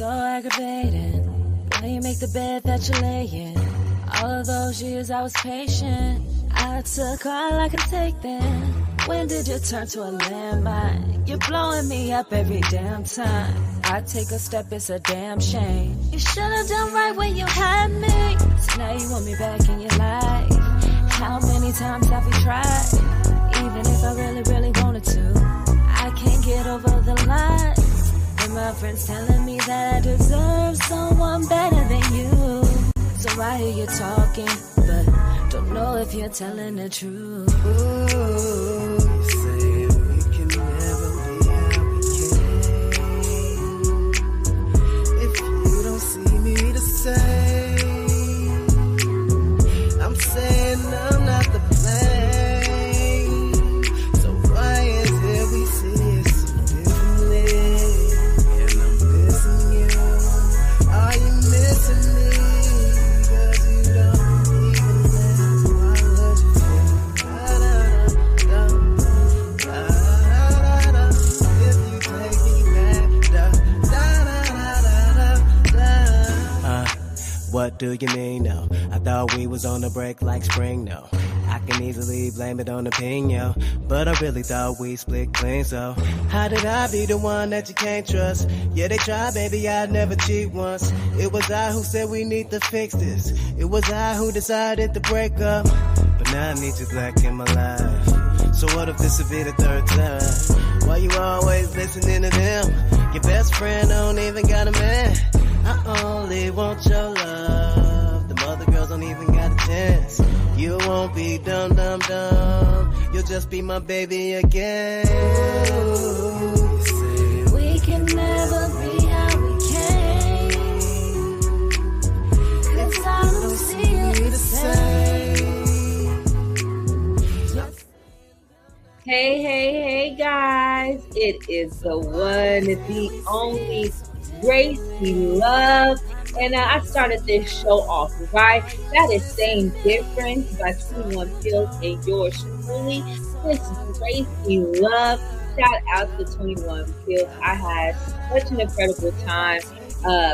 so aggravating. When you make the bed that you lay in. All of those years I was patient. I took all I could take then. When did you turn to a landmine? You're blowing me up every damn time. I take a step, it's a damn shame. You should've done right when you had me. So now you want me back in your life. How many times have we tried? Even if I really, really wanted to, I can't get over the line. And my friends telling me that I deserve someone better than you. So why are you talking, but don't know if you're telling the truth? Ooh, you say we can never be how we can. If you don't see me the same, I'm saying I'm not the blame. So why is it we see it so differently? And I'm missing you. Are you missing me? What do you mean, no? I thought we was on a break like spring, no. I can easily blame it on the pino, but I really thought we split clean, so how did I be the one that you can't trust? Yeah, they try, baby, I'd never cheat once. It was I who said we need to fix this. It was I who decided to break up, but now I need you back in my life. So what if this would be the third time? Why you always listening to them? Your best friend don't even got a man. I only want your love. The other girls don't even got a chance. You won't be dumb, dumb, dumb. You'll just be my baby again. We can never be how we came. 'Cause I don't see it the same. Hey, guys. It is the one, the only Gracie Love. And I started this show off, right? That is Same Difference by 21 Pills and yours truly. This is Gracie Love. Shout out to 21 Pills. I had such an incredible time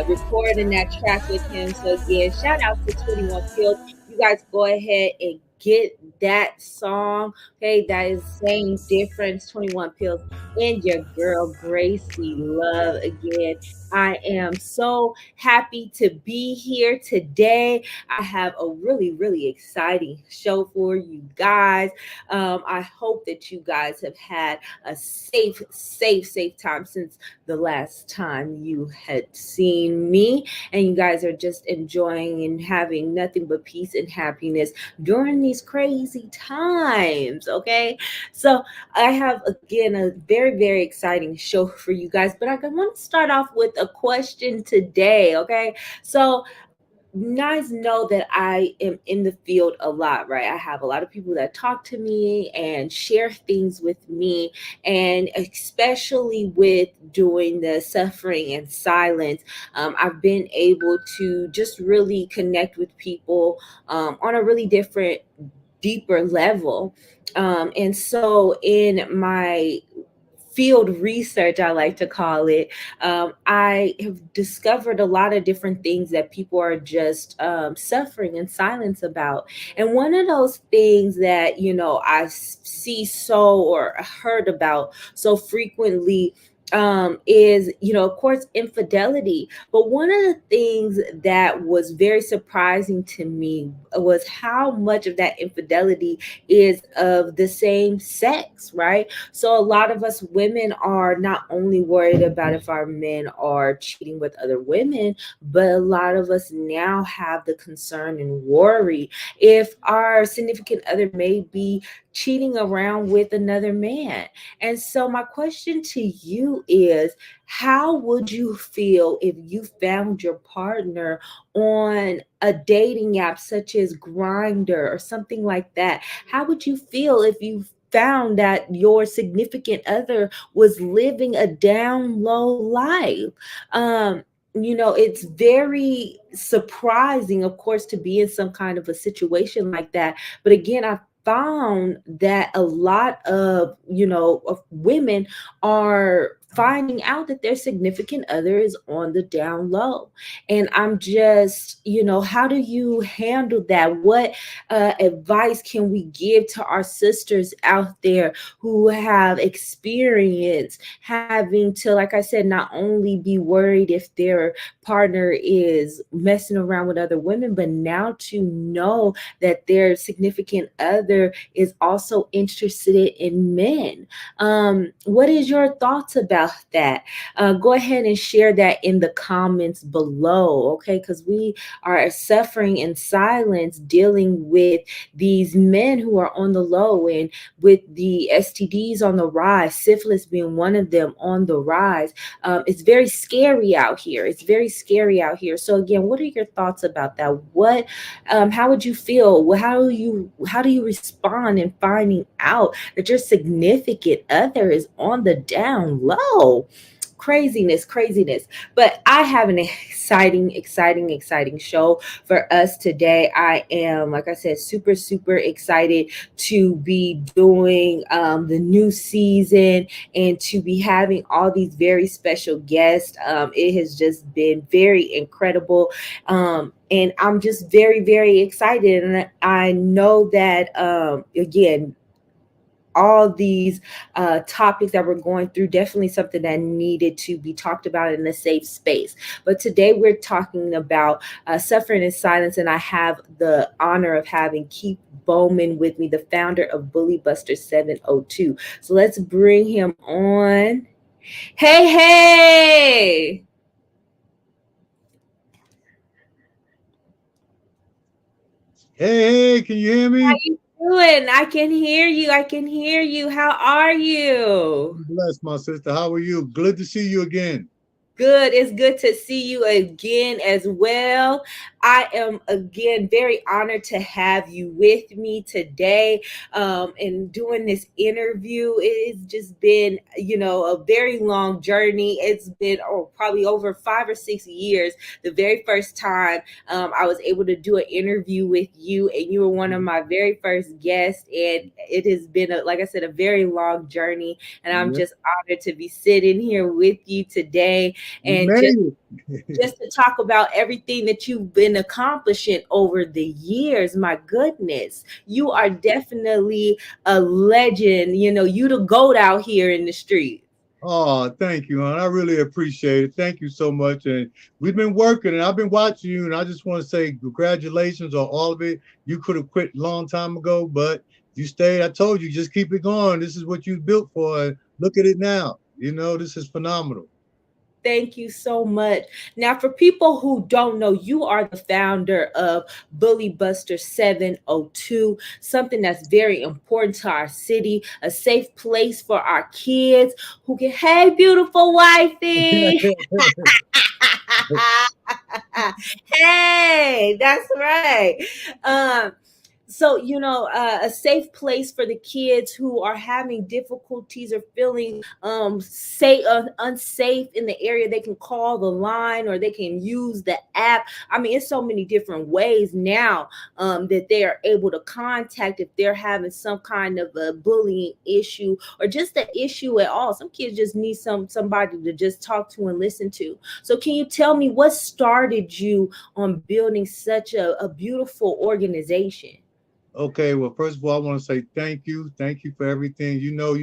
recording that track with him. So again, shout out to 21 Pills. You guys go ahead and get that song. Okay, that is Same Difference, 21 Pills, and your girl Gracie Love again. I am so happy to be here today. I have a really, really exciting show for you guys. I hope that you guys have had a safe time since the last time you had seen me, and you guys are just enjoying and having nothing but peace and happiness during these crazy times. Okay, so I have again a very, very exciting show for you guys, but I want to start off with a question today. Okay, so you guys know that I am in the field a lot, right? I have a lot of people that talk to me and share things with me, and especially with doing the suffering and silence, I've been able to just really connect with people on a really different, deeper level. And so in my field research, I like to call it, I have discovered a lot of different things that people are just suffering in silence about. And one of those things that, I see so or heard about so frequently is, of course, infidelity. But one of the things that was very surprising to me was how much of that infidelity is of the same sex, right? So a lot of us women are not only worried about if our men are cheating with other women, but a lot of us now have the concern and worry if our significant other may be cheating around with another man. And so my question to you is, how would you feel if you found your partner on a dating app such as Grindr or something like that? How would you feel if you found that your significant other was living a down low life? It's very surprising, of course, to be in some kind of a situation like that. But again, I found that a lot of women are finding out that their significant other is on the down low. And I'm just, how do you handle that? What advice can we give to our sisters out there who have experienced having to, like I said, not only be worried if their partner is messing around with other women, but now to know that their significant other is also interested in men? What is your thoughts about that? Go ahead and share that in the comments below, okay? Because we are suffering in silence dealing with these men who are on the low, and with the STDs on the rise, syphilis being one of them on the rise. It's very scary out here. It's very scary out here. So again, what are your thoughts about that? How would you feel? How do you respond in finding out that your significant other is on the down low? Craziness, craziness. But I have an exciting show for us today. I am, like I said, super, super excited to be doing the new season and to be having all these very special guests. It has just been very incredible. And I'm just very, very excited. And I know that, again, all these topics that we're going through, definitely something that needed to be talked about in a safe space. But today we're talking about suffering in silence, and I have the honor of having Keith Bowman with me, the founder of Bully Buster 702. So let's bring him on. Hey, hey! Hey, can you hear How me? you doing? I can hear you. I can hear you. How are you? I'm blessed, my sister. How are you? Good to see you again. Good. It's good to see you again as well. I am again very honored to have you with me today, and doing this interview. It's just been, a very long journey. It's been probably over 5 or 6 years. The very first time I was able to do an interview with you, and you were one of my very first guests. And it has been, like I said, a very long journey. And I'm Yeah, just honored to be sitting here with you today, you and just made it. just to talk about everything that you've been accomplishing over the years. My goodness, you are definitely a legend. You the goat out here in the street. Oh, thank you, hon. I really appreciate it. Thank you so much. And we've been working, and I've been watching you, and I just want to say congratulations on all of it. You could have quit a long time ago, but you stayed. I told you, just keep it going. This is what you built for. And look at it now. This is phenomenal. Thank you so much. Now, for people who don't know, you are the founder of Bully Buster 702, something that's very important to our city, a safe place for our kids who can, hey, beautiful wifey. Hey, that's right. Um, so a safe place for the kids who are having difficulties or feeling say unsafe in the area. They can call the line, or they can use the app. I mean, it's so many different ways now that they are able to contact if they're having some kind of a bullying issue, or just an issue at all. Some kids just need somebody to just talk to and listen to. So can you tell me what started you on building such a beautiful organization? Okay, well, first of all, I want to say thank you. Thank you for everything. You know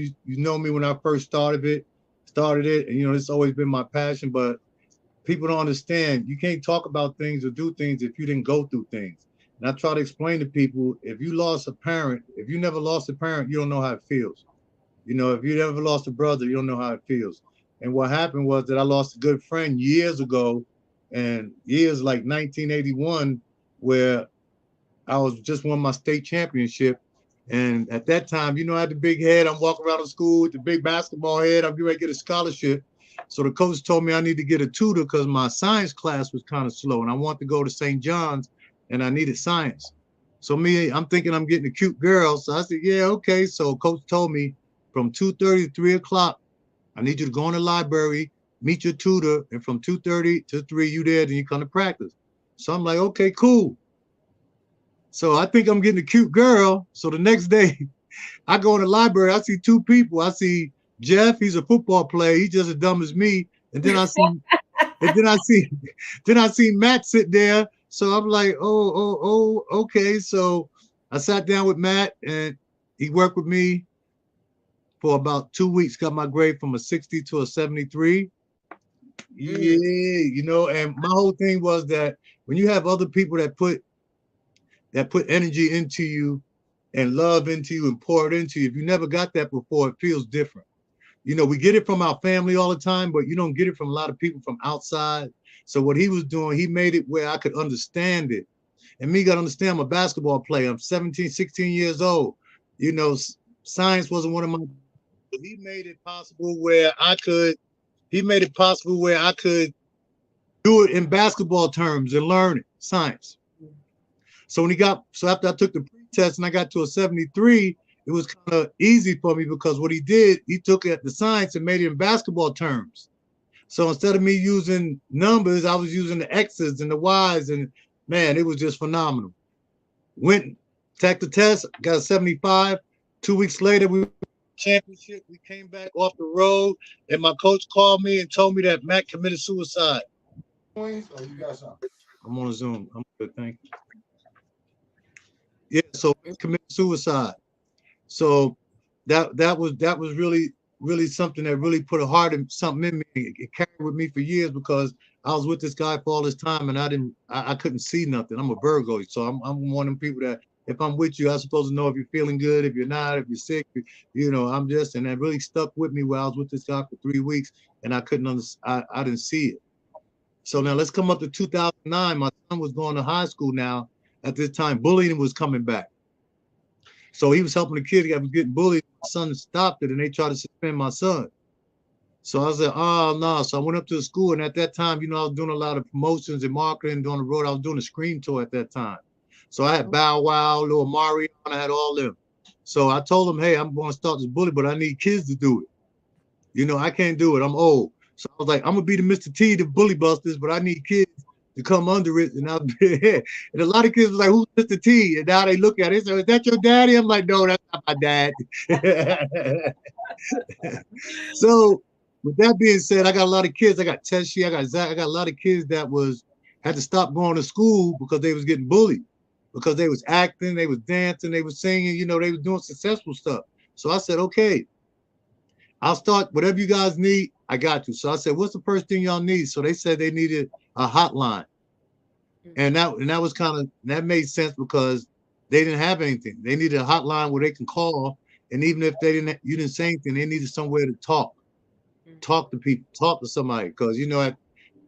me when I first started it, and it's always been my passion, but people don't understand. You can't talk about things or do things if you didn't go through things. And I try to explain to people, if you lost a parent, if you never lost a parent, you don't know how it feels. If you ever lost a brother, you don't know how it feels. And what happened was that I lost a good friend years ago, and years like 1981, where I was just won my state championship. And at that time, I had the big head. I'm walking around the school with the big basketball head. I'm getting ready to get a scholarship. So the coach told me I need to get a tutor because my science class was kind of slow. And I wanted to go to St. John's, and I needed science. So I'm thinking I'm getting a cute girl. So I said, yeah, okay. So coach told me from 2:30 to 3 o'clock, I need you to go in the library, meet your tutor. And from 2:30 to 3, you there, then you come to practice. So I'm like, okay, cool. So I think I'm getting a cute girl. So the next day, I go in the library. I see two people. I see Jeff, he's a football player. He's just as dumb as me. And then I see, and then I see, then I see Matt sit there. So I'm like, okay. So I sat down with Matt, and he worked with me for about 2 weeks. Got my grade from a 60 to a 73. Yeah, and my whole thing was that when you have other people that put energy into you and love into you and pour it into you, if you never got that before, it feels different. We get it from our family all the time, but you don't get it from a lot of people from outside. So what he was doing, he made it where I could understand it. And me got to understand I'm a basketball player. I'm 17, 16 years old. Science wasn't one of my. He made it possible where I could. He made it possible where I could do it in basketball terms and learn it, science. So after I took the pre-test and I got to a 73, it was kind of easy for me because what he did, he took it at the science and made it in basketball terms. So instead of me using numbers, I was using the X's and the Y's, and man, it was just phenomenal. Went, took the test, got a 75. 2 weeks later, we won the championship. We came back off the road, and my coach called me and told me that Matt committed suicide. Oh, you got something? I'm on Zoom. I'm good, thank you. Yeah, so he committed suicide. So that was really something that really put a heart in something in me. It carried with me for years because I was with this guy for all this time and I couldn't see nothing. I'm a Virgo, so I'm one of them people that if I'm with you, I'm supposed to know if you're feeling good, if you're not, if you're sick, and that really stuck with me where I was with this guy for 3 weeks and I didn't see it. So now let's come up to 2009. My son was going to high school now. At this time, bullying was coming back. So he was helping the kid that was getting bullied. My son stopped it and they tried to suspend my son. So I said, oh, no. So I went up to the school. And at that time, I was doing a lot of promotions and marketing on the road. I was doing a screen tour at that time. So I had Bow Wow, Lil Mario, and I had all them. So I told them, hey, I'm going to start this bully, but I need kids to do it. I can't do it. I'm old. So I was like, I'm going to be the Mr. T, the bully busters, but I need kids to come under it. And and a lot of kids was like, who's Mr. T? And now they look at it. So is that your daddy? I'm like, no, that's not my dad. So with that being said, I got a lot of kids. I got Teshi, I got Zach. I got a lot of kids that had to stop going to school because they was getting bullied, because they was acting, they was dancing, they was singing, they was doing successful stuff. So I said, okay, I'll start whatever you guys need. I got you. So I said, what's the first thing y'all need? So they said they needed a hotline. And that was that made sense because they didn't have anything. They needed a hotline where they can call. And even if you didn't say anything, they needed somewhere to talk to people, talk to somebody. Because,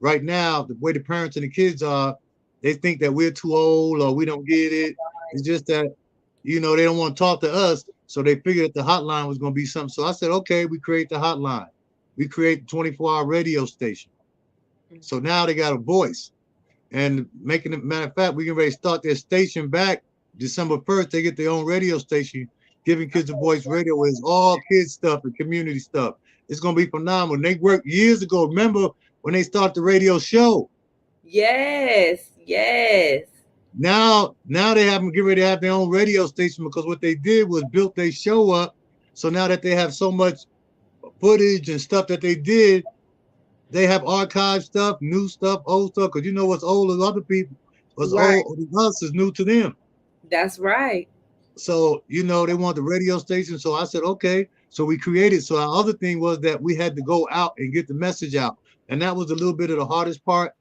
right now, the way the parents and the kids are, they think that we're too old or we don't get it. It's just that, they don't want to talk to us. So they figured the hotline was going to be something. So I said, okay, we create the hotline. We create the 24-hour radio station. So now they got a voice. And matter of fact, we can ready to start their station back December 1st. They get their own radio station, Giving Kids a Voice Radio, is all kids stuff and community stuff. It's going to be phenomenal. They worked years ago. Remember when they started the radio show? Yes. Now they have them get ready to have their own radio station because what they did was built their show up. So now that they have so much footage and stuff that they did, they have archive stuff, new stuff, old stuff. Because what's old as other people, what's old as us is new to them. That's right. So, they want the radio station. So I said, okay. So we created. So our other thing was that we had to go out and get the message out. And that was a little bit of the hardest part.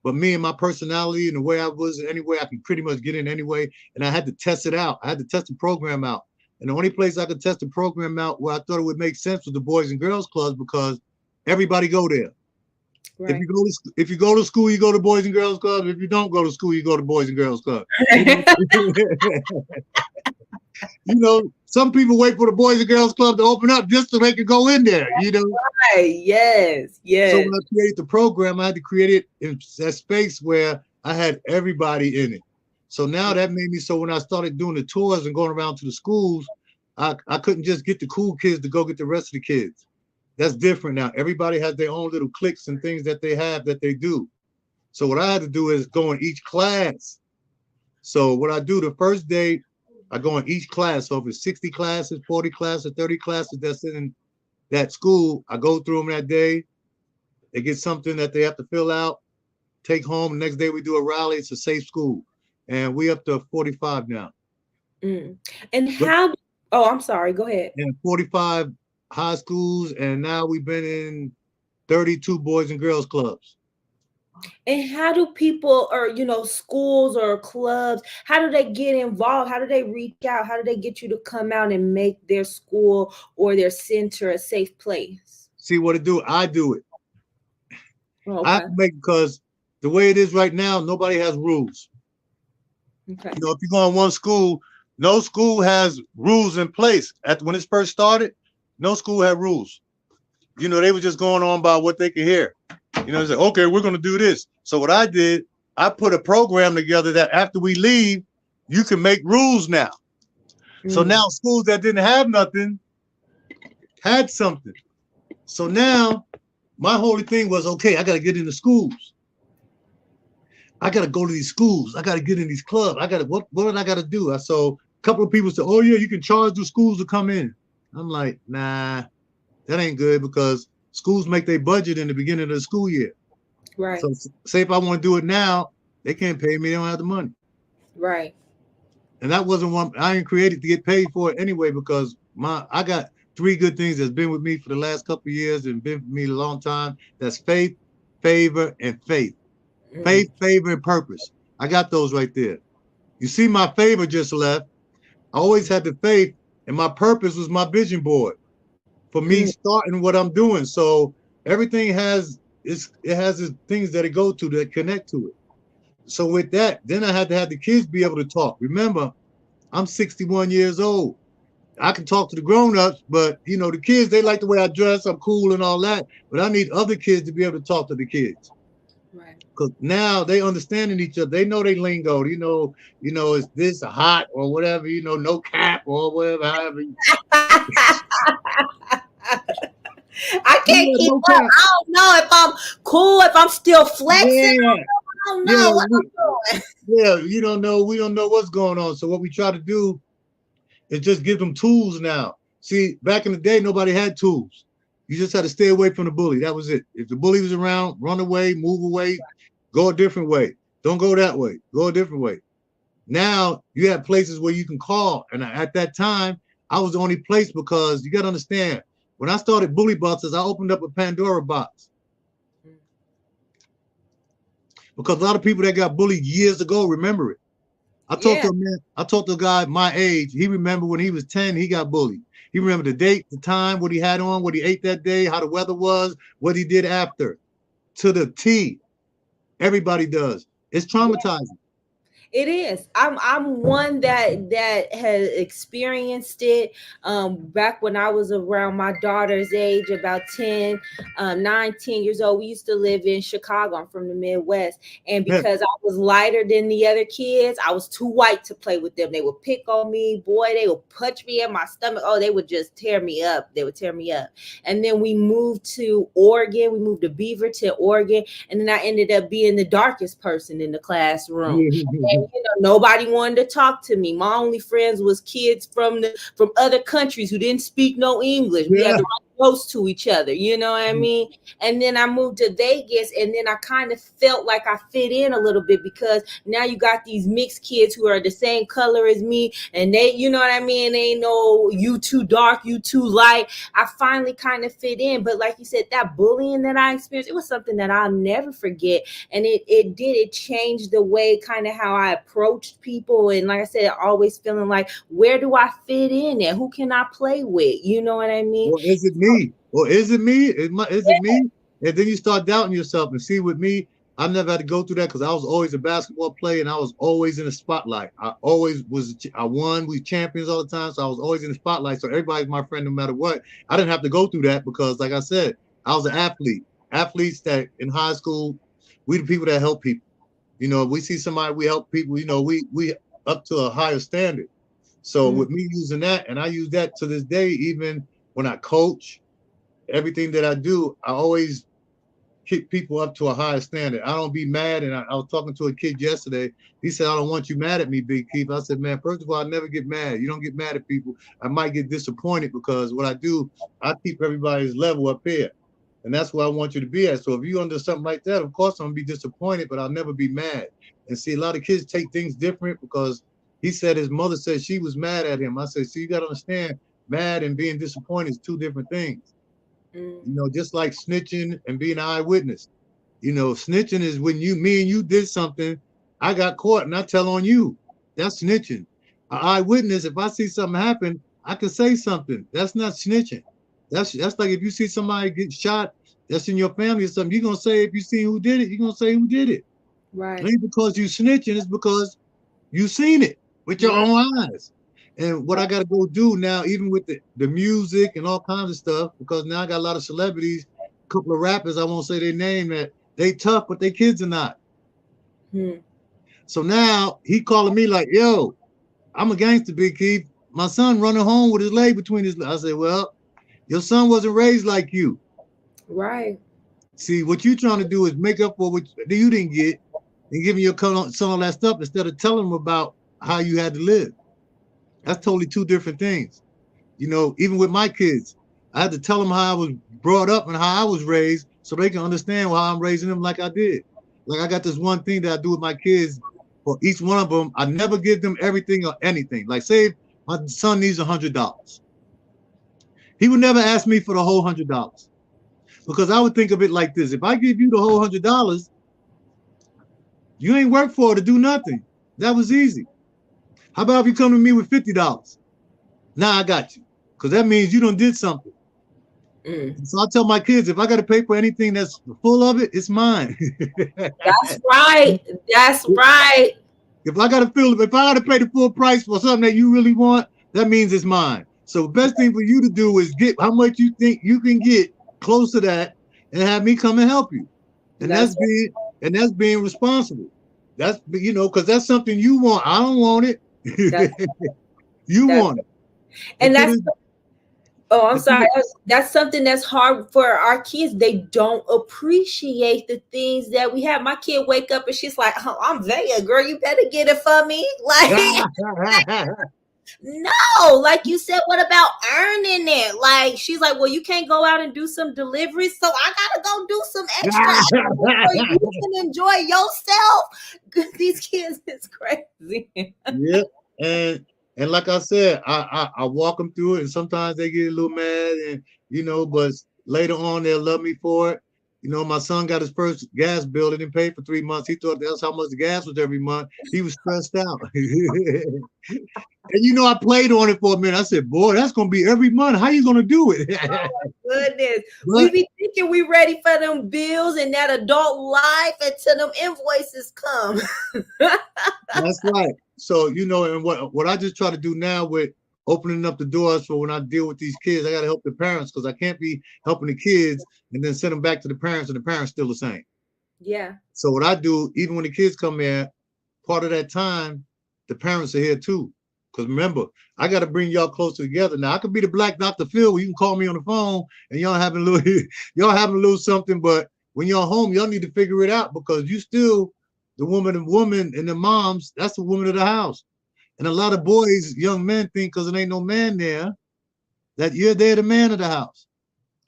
But me and my personality and the way I was, anyway, I can pretty much get in anyway. And I had to test it out. I had to test the program out. And the only place I could test the program out where I thought it would make sense was the Boys and Girls Clubs, because everybody go there. Right. If you go to school, you go to Boys and Girls Club. If you don't go to school, you go to Boys and Girls Club. Some people wait for the Boys and Girls Club to open up just so they can go in there, Right, yes. So when I created the program, I had to create it in that space where I had everybody in it. So now that made me, so when I started doing the tours and going around to the schools, I couldn't just get the cool kids to go get the rest of the kids. That's different now. Everybody has their own little cliques and things that they have that they do. So what I had to do is go in each class. So what I do the first day, I go in each class. So if it's 60 classes, 40 classes, 30 classes, that's in that school. I go through them that day. They get something that they have to fill out, take home. The next day we do a rally. It's a safe school, and we up to 45 now. Mm. And But how? Oh, I'm sorry. Go ahead. and 45 high schools, and now we've been in 32 boys and girls clubs. And how do people, or schools or clubs, how do they get involved? How do they reach out? How do they get you to come out and make their school or their center a safe place? See what it do? I do it. Oh, I okay. make because the way it is right now, nobody has rules. Okay. You know, if you go in one school, no school has rules in place. When it first started, no school had rules. You know, they were just going on by what they could hear. You know, they said, okay, we're going to do this. So what I did, I put a program together that after we leave, you can make rules now. So now schools that didn't have nothing had something. So now my whole thing was, okay, I got to get into schools. I got to go to these schools. I got to get in these clubs. What did I got to do? So a couple of people said, oh yeah, you can charge the schools to come in. I'm like, nah, that ain't good because schools make their budget in the beginning of the school year. Right. So say if I want to do it now, they can't pay me. They don't have the money. Right. And that wasn't one I didn't create it to get paid for it anyway, because I got three good things that's been with me for the last couple of years and been with me a long time. That's faith, favor, and faith. Faith, favor, and purpose. I got those right there. You see, my favor just left. I always had the faith, and my purpose was my vision board for me starting what I'm doing. So everything has its things that it go to that connect to it. So with that, then I had to have the kids be able to talk. Remember, I'm 61 years old. I can talk to the grown-ups, but the kids, they like the way I dress, I'm cool and all that. But I need other kids to be able to talk to the kids. Right. Because now they understanding each other. They know they lingo. Is this hot or whatever, no cap or whatever, however. I can't keep no up. cap. I don't know if I'm cool, if I'm still flexing. Yeah. I don't know what I'm doing. Yeah, you don't know. We don't know what's going on. So what we try to do is just give them tools now. See, back in the day, nobody had tools. You just had to stay away from the bully. That was it. If the bully was around, run away, move away, go a different way. Don't go that way. Go a different way. Now you have places where you can call. And at that time, I was the only place because you got to understand, when I started Bully Boxes, I opened up a Pandora box. Because a lot of people that got bullied years ago remember it. I talked to a guy my age. He remembered when he was 10, he got bullied. He remembered the date, the time, what he had on, what he ate that day, how the weather was, what he did after. To the T. Everybody does. It's traumatizing. It is. I'm one that has experienced it. Back when I was around my daughter's age, about 10, 19 years old, we used to live in Chicago. I'm from the Midwest. And because I was lighter than the other kids, I was too white to play with them. They would pick on me. Boy, they would punch me in my stomach. Oh, they would just tear me up. They would tear me up. And then we moved to Oregon. We moved to Beaverton, Oregon. And then I ended up being the darkest person in the classroom. And, nobody wanted to talk to me. My only friends was kids from other countries who didn't speak no English. We had to write notes to each other, you know what I mean? And then I moved to Vegas, and then I kind of felt like I fit in a little bit because now you got these mixed kids who are the same color as me, and they, you know what I mean? They ain't no you too dark, you too light. I finally kind of fit in. But like you said, that bullying that I experienced, it was something that I'll never forget. And it changed the way kind of how I approached people. And like I said, always feeling like, where do I fit in and who can I play with? You know what I mean? Or is it me? Or is it me? Is it me? And then you start doubting yourself. And see, with me, I never had to go through that because I was always a basketball player and I was always in the spotlight. I won. We champions all the time. So I was always in the spotlight. So everybody's my friend no matter what. I didn't have to go through that because, like I said, I was an athlete. Athletes that in high school, we the people that help people. We see somebody, we help people, we up to a higher standard. So with me using that, and I use that to this day, even when I coach, everything that I do, I always kick people up to a higher standard. I don't be mad. And I was talking to a kid yesterday. He said, I don't want you mad at me, Big Keith. I said, man, first of all, I never get mad. You don't get mad at people. I might get disappointed because what I do, I keep everybody's level up here. And that's where I want you to be at. So if you under something like that, of course I'm gonna be disappointed, but I'll never be mad. And see, a lot of kids take things different because he said his mother said she was mad at him. I said, see, you gotta understand, mad and being disappointed is two different things. You know, just like snitching and being an eyewitness. You know, snitching is when me and you did something, I got caught and I tell on you. That's snitching. An eyewitness, if I see something happen, I can say something. That's not snitching. That's like if you see somebody get shot that's in your family or something, you're gonna say if you see who did it, you're gonna say who did it. Right. It ain't because you snitching, it's because you seen it with your own eyes. And what I got to go do now, even with the music and all kinds of stuff, because now I got a lot of celebrities, a couple of rappers, I won't say their name, that they tough, but their kids are not. So now he calling me like, yo, I'm a gangster, Big Keith. My son running home with his leg between his legs. I said, well, your son wasn't raised like you. Right. See, what you trying to do is make up for what you didn't get and giving your son all that stuff instead of telling him about how you had to live. That's totally two different things. You know, even with my kids, I had to tell them how I was brought up and how I was raised so they can understand how I'm raising them like I did. Like I got this one thing that I do with my kids. For each one of them, I never give them everything or anything. Like say my son needs $100. He would never ask me for the whole $100 because I would think of it like this. If I give you the whole $100, you ain't worked for it to do nothing. That was easy. How about if you come to me with $50? Now I got you, because that means you done did something. So I tell my kids, if I got to pay for anything that's full of it, it's mine. That's right. That's right. If I got to pay the full price for something that you really want, that means it's mine. So the best thing for you to do is get how much you think you can get close to that, and have me come and help you. And that's being responsible. That's because that's something you want. I don't want it. You want it. And I'm sorry. That's something that's hard for our kids. They don't appreciate the things that we have. My kid wake up and she's like, "Oh, I'm Vaya, girl. You better get it for me." Like, no, like you said, what about earning it? Like she's like, well, you can't go out and do some deliveries, so I gotta go do some extra so you can enjoy yourself. These kids is crazy. Yeah, and like I said, I walk them through it, and sometimes they get a little mad, and but later on they'll love me for it. My son got his first gas bill. They didn't pay for 3 months. He thought that's how much the gas was every month. He was stressed out. And I played on it for a minute. I said, boy, that's going to be every month. How you going to do it? Oh, goodness. We be thinking we ready for them bills and that adult life until them invoices come. That's right. So, and what I just try to do now with opening up the doors for when I deal with these kids, I got to help the parents, because I can't be helping the kids and then send them back to the parents and the parents still the same. Yeah. So what I do, even when the kids come in, part of that time, the parents are here too. Because remember, I got to bring y'all closer together. Now I could be the Black Dr. Phil where you can call me on the phone and y'all having a little something, but when y'all home, y'all need to figure it out, because you still the woman and the moms, that's the woman of the house. And a lot of boys, young men think because there ain't no man there, that they're the man of the house.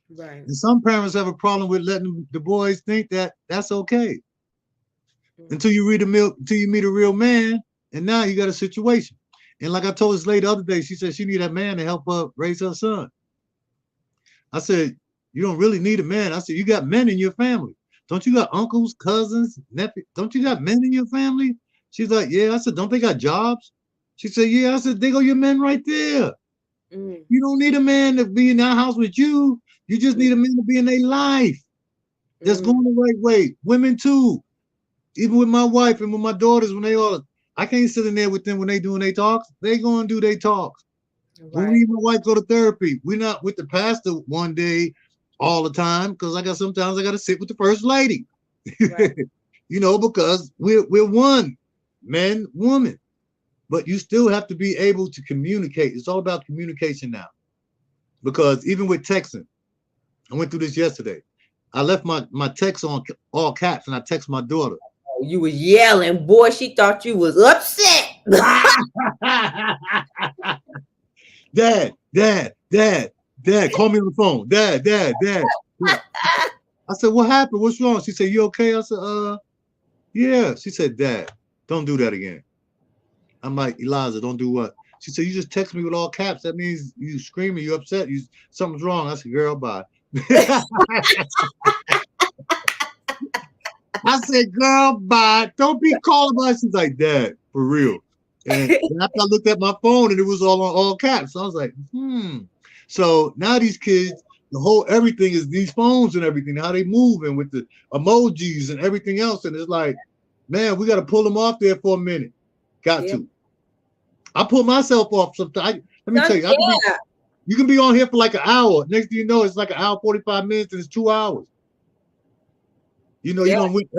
Right. And some parents have a problem with letting the boys think that that's okay. Until you meet a real man, and now you got a situation. And like I told this lady the other day, she said she need a man to help her raise her son. I said, you don't really need a man. I said, you got men in your family. Don't you got uncles, cousins, nephews? Don't you got men in your family? She's like, yeah. I said, don't they got jobs? She said, yeah. I said, they go your men right there. You don't need a man to be in that house with you. You just need a man to be in their life. That's going the right way. Women too. Even with my wife and with my daughters, I can't sit in there with them when they doing their talks. They going to do their talks. Right. When me and my wife go to therapy, we're not with the pastor one day all the time, because sometimes I got to sit with the first lady. Right. Because we're one, man, woman. But you still have to be able to communicate. It's all about communication now. Because even with texting, I went through this yesterday. I left my text on all caps, and I text my daughter. You was yelling, boy. She thought you was upset. Dad, Dad, Dad, Dad, call me on the phone. Dad, Dad, Dad. I said, what happened? What's wrong? She said, you okay? I said, yeah. She said, Dad, don't do that again. I'm like, Eliza, don't do what? She said, you just text me with all caps. That means you screaming, you upset, something's wrong. I said, girl, bye. I said, girl, bye. Don't be calling my. She's like, Dad, for real. And after I looked at my phone and it was all on all caps, I was like, So now these kids, the whole everything is these phones and everything, how they move and with the emojis and everything else. And it's like, man, we got to pull them off there for a minute. Got to. I pull myself off sometimes. Let me tell you, you can be on here for like an hour. Next thing you know, it's like an hour, 45 minutes, and it's 2 hours. You know, you don't win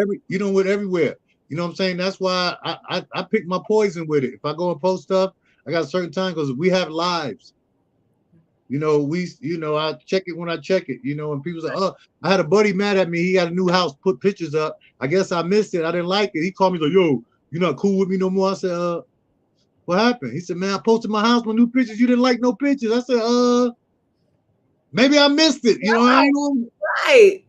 everywhere. You know what I'm saying? That's why I pick my poison with it. If I go and post stuff, I got a certain time because we have lives. You know, I check it when I check it, and people say, oh, I had a buddy mad at me. He got a new house, put pictures up. I guess I missed it. I didn't like it. He called me like, yo, you're not cool with me no more. I said, what happened? He said, man, I posted my house with new pictures. You didn't like no pictures. I said, maybe I missed it. You know, I don't know. Right.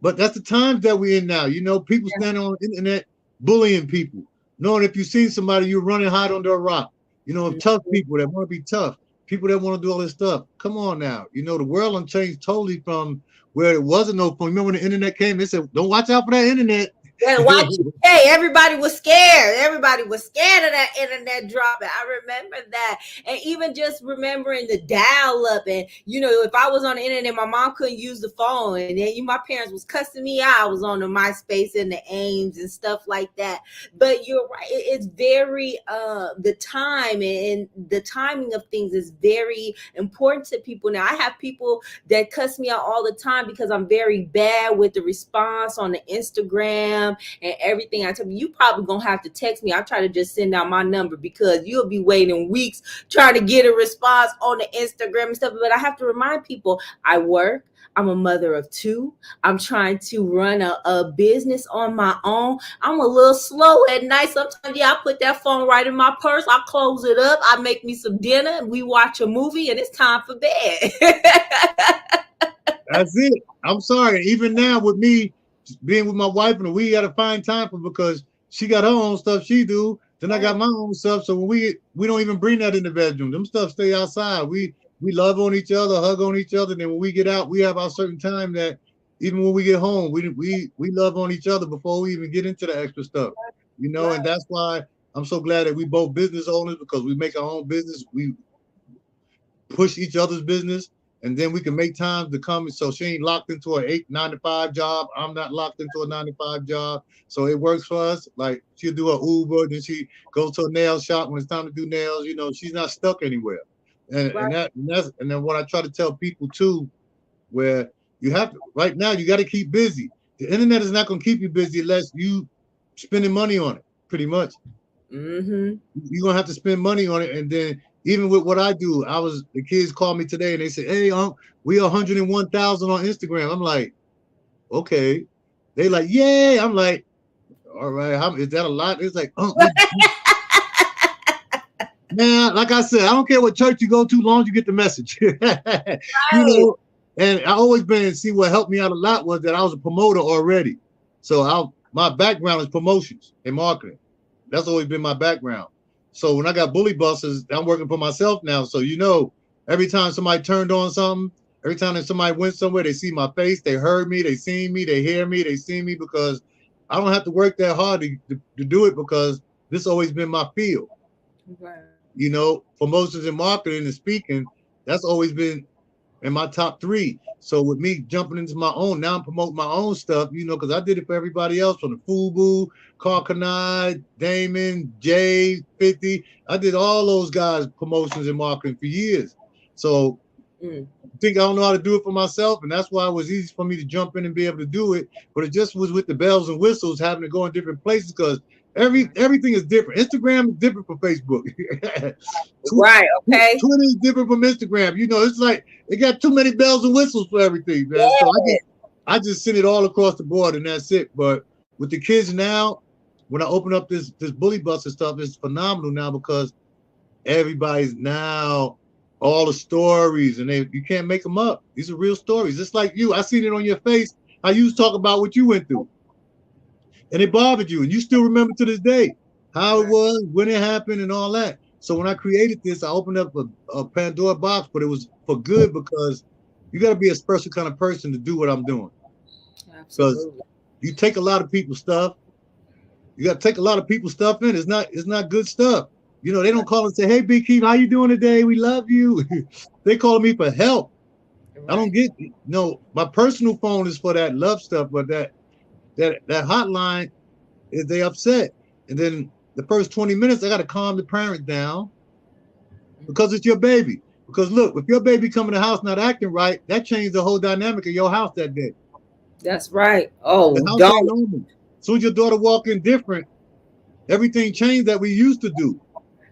But that's the times that we're in now. People standing on the internet bullying people. Knowing if you see somebody, you're running hide under a rock. Tough people that want to be tough. People that want to do all this stuff. Come on now. The world has changed totally from where it wasn't no phone. Remember when the internet came? They said, don't watch out for that internet. Hey, everybody was scared. Everybody was scared of that internet dropping. I remember that. And even just remembering the dial up. And, if I was on the internet, my mom couldn't use the phone. And then my parents was cussing me out. I was on the MySpace and the AIMS and stuff like that. But you're right. It's very, the time and the timing of things is very important to people. Now, I have people that cuss me out all the time because I'm very bad with the response on the Instagram and everything. I tell you probably gonna have to text me. I try to just send out my number because you'll be waiting weeks trying to get a response on the Instagram and stuff. But I have to remind people, I work. I'm a mother of 2. I'm trying to run a business on my own. I'm a little slow at night. Sometimes, I put that phone right in my purse. I close it up. I make me some dinner and we watch a movie and it's time for bed. That's it. I'm sorry. Even now with me being with my wife, and we got to find time for because she got her own stuff she do. Then I got my own stuff. So when we don't even bring that in the bedroom. Them stuff stay outside. We love on each other, hug on each other. Then when we get out, we have our certain time that even when we get home, we love on each other before we even get into the extra stuff. And that's why I'm so glad that we both business owners because we make our own business. We push each other's business. And then we can make time to come. So she ain't locked into a 9-to-5 job. I'm not locked into a 9-to-5 job. So it works for us. Like she'll do an Uber, then she goes to a nail shop when it's time to do nails. She's not stuck anywhere. And then what I try to tell people too, where you have to, right now you got to keep busy. The internet is not going to keep you busy unless you spending money on it. Pretty much. Mm-hmm. You're gonna have to spend money on it, and then. Even with what I do, the kids called me today and they said, hey, we 101,000 on Instagram. I'm like, okay. They like, yay. I'm like, all right, is that a lot? It's like, man, like I said, I don't care what church you go to, long as you get the message. Right. And I always been, see what helped me out a lot was that I was a promoter already. So my background is promotions and marketing. That's always been my background. So when I got bully busters, I'm working for myself now. So, every time somebody turned on something, every time that somebody went somewhere, they see my face, they heard me, they seen me, they hear me, they see me because I don't have to work that hard to do it because this always been my field. Right. Promotions and marketing and speaking, that's always been in my top 3. So with me jumping into my own, now I'm promoting my own stuff, because I did it for everybody else from the FUBU, Carl Kanai, Damon, Jay, 50. I did all those guys' promotions and marketing for years. So I think I don't know how to do it for myself, and that's why it was easy for me to jump in and be able to do it. But it just was with the bells and whistles having to go in different places because everything is different. Instagram is different from Facebook. Right, okay. Twitter is different from Instagram. It's like they got too many bells and whistles for everything, man. Yeah. So I just send it all across the board and that's it. But with the kids now, when I open up this bully bus and stuff, it's phenomenal now because everybody's now all the stories and you can't make them up. These are real stories. It's like you. I seen it on your face how you was talking about what you went through, and it bothered you, and you still remember to this day how it was, when it happened, and all that. So when I created this, I opened up a Pandora box, but it was for good because you got to be a special kind of person to do what I'm doing. Because you take a lot of people's stuff. You got to take a lot of people's stuff in. It's not good stuff. You know, they don't call and say, "Hey, Big Keith, how you doing today? We love you." They call me for help. Right. I don't get my personal phone is for that love stuff, but that hotline is they upset. And then the first 20 minutes, I got to calm the parent down because it's your baby. Because look, if your baby come in the house not acting right, that changed the whole dynamic of your house that day. That's right. Oh, the house ain't normal. As soon as your daughter walk in different, everything changed that we used to do.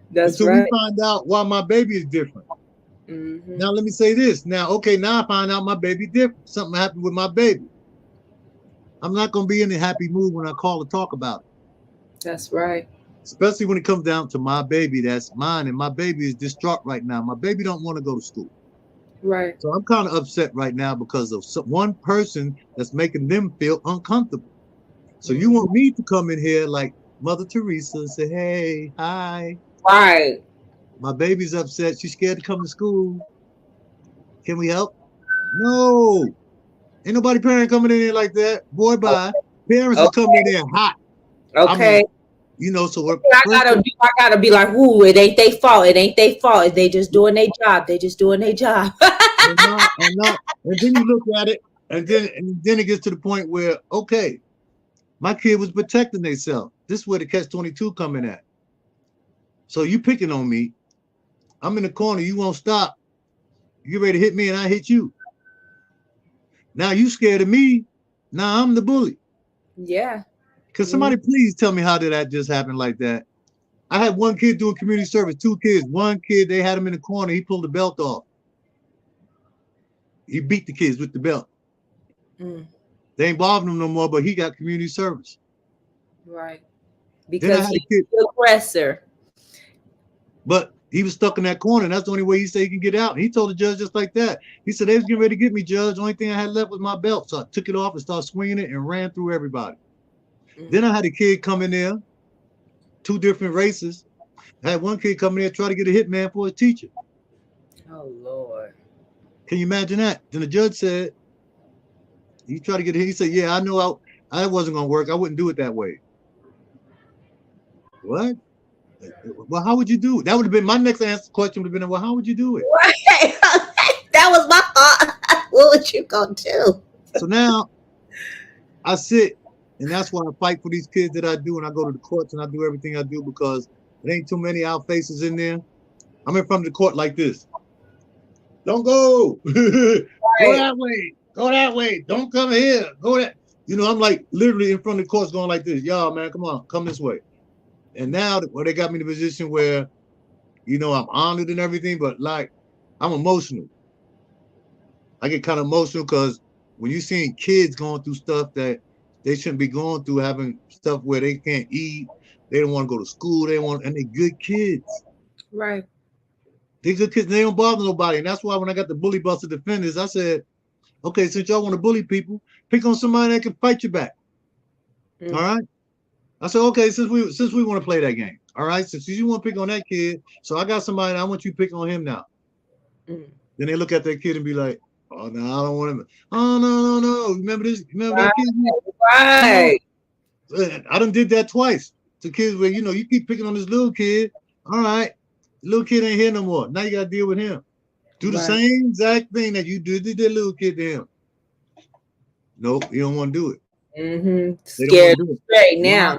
That's right. Right. We find out why my baby is different. Mm-hmm. Now let me say this. Now I find out my baby different. Something happened with my baby. I'm not gonna be in a happy mood when I call to talk about it. That's right. Especially when it comes down to my baby, that's mine, and my baby is distraught right now. My baby don't want to go to school. Right. So I'm kind of upset right now because of one person that's making them feel uncomfortable. So you want me to come in here like Mother Teresa and say, "Hey, hi." Right. My baby's upset. She's scared to come to school. Can we help? No. Ain't nobody parent coming in here like that. Boy, bye. Parents are coming in there hot. Okay. So what I gotta be like, "Ooh, it ain't they fault. It ain't they fault. They just doing their job. They just doing their job." and then you look at it, and then it gets to the point where, okay, my kid was protecting themselves. This is where the catch-22 coming at. So you picking on me. I'm in the corner. You won't stop. You get ready to hit me, and I hit you. Now you scared of me. Now I'm the bully. Yeah. Can somebody please tell me how did that just happen like that? I had one kid doing community service, 2 kids. One kid, they had him in the corner. He pulled the belt off. He beat the kids with the belt. They ain't bothering him no more, but he got community service. Right. Because he's the aggressor. But he was stuck in that corner. And that's the only way he said he can get out. And he told the judge just like that. He said, they was getting ready to get me, Judge. The only thing I had left was my belt. So I took it off and started swinging it and ran through everybody. Then I had a kid come in there, 2 different races. I had one kid come in there try to get a hitman for his teacher. Oh, Lord. Can you imagine that? Then the judge said, he tried to get it. He said, yeah, I knew I wasn't going to work. I wouldn't do it that way. What? Well, how would you do it? That would have been my next question would have been, well, how would you do it? Right. That was my thought. What would you gonna do? So now I sit, and that's why I fight for these kids that I do, and I go to the courts and I do everything I do because there ain't too many out faces in there. I'm in front of the court like this. Don't go. Right. Go that way. Go that way. Don't come here. Go that. I'm like literally in front of the courts going like this. Y'all, man, come on, come this way. And now they got me in a position where, I'm honored and everything, but like I'm emotional. I get kind of emotional because when you're seeing kids going through stuff that they shouldn't be going through, having stuff where they can't eat, they don't want to go to school, and they're good kids. Right. They're good kids, and they don't bother nobody. And that's why when I got the bully buster defenders, I said, okay, since y'all want to bully people, pick on somebody that can fight you back. All right. I said, okay, since we want to play that game, all right, since you want to pick on that kid, so I got somebody, I want you to pick on him now. Then they look at that kid and be like, oh, no, I don't want him. Oh, no. Remember this? Remember that kid? Right. I done did that twice to kids where, you keep picking on this little kid. All right, the little kid ain't here no more. Now you got to deal with him. Do the same exact thing that you did that little kid to him. Nope, you don't want to do it. Scared straight now.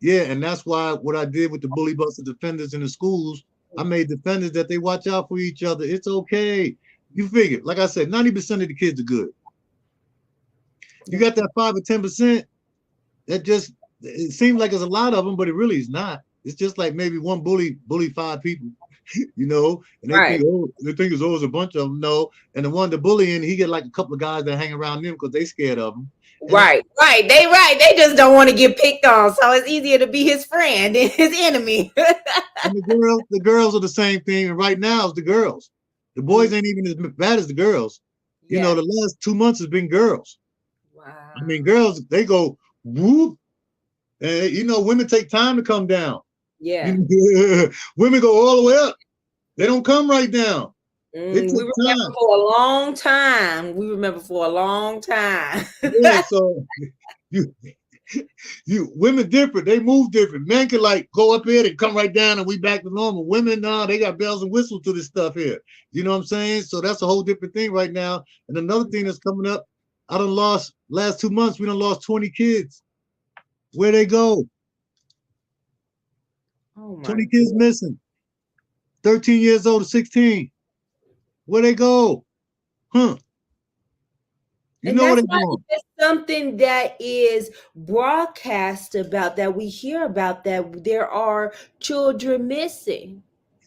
Yeah, and that's why what I did with the bully buster defenders in the schools, I made defenders that they watch out for each other. It's okay. You figure, like I said, 90% of the kids are good. You got that 5 or 10%, it seems like it's a lot of them, but it really is not. It's just like maybe one bully 5 people. and Right. they think it's always a bunch of them. No, and the one the bullying, he get like a couple of guys that hang around them because they scared of him. And Right. Right. They just don't want to get picked on. So it's easier to be his friend than his enemy. and the girls are the same thing. And right now it's the girls. The boys ain't even as bad as the girls. Yeah. The last 2 months has been girls. Wow. I mean, girls, they go whoop, and women take time to come down. Yeah. Women go all the way up. They don't come right down. It We took remember time. for a long time. Yeah, so you women different. They move different. Men can like go up here and come right down, and we back to normal. Women, nah, they got bells and whistles to this stuff here. You know what I'm saying? So that's a whole different thing right now. And another thing that's coming up, I done lost last 2 months. We done lost 20 kids. Where they go? Oh my 20 kids missing. 13 years old to 16. Where they go? Huh? You And know where that's they not going? even something that is broadcast about, that we hear about, that there are children missing.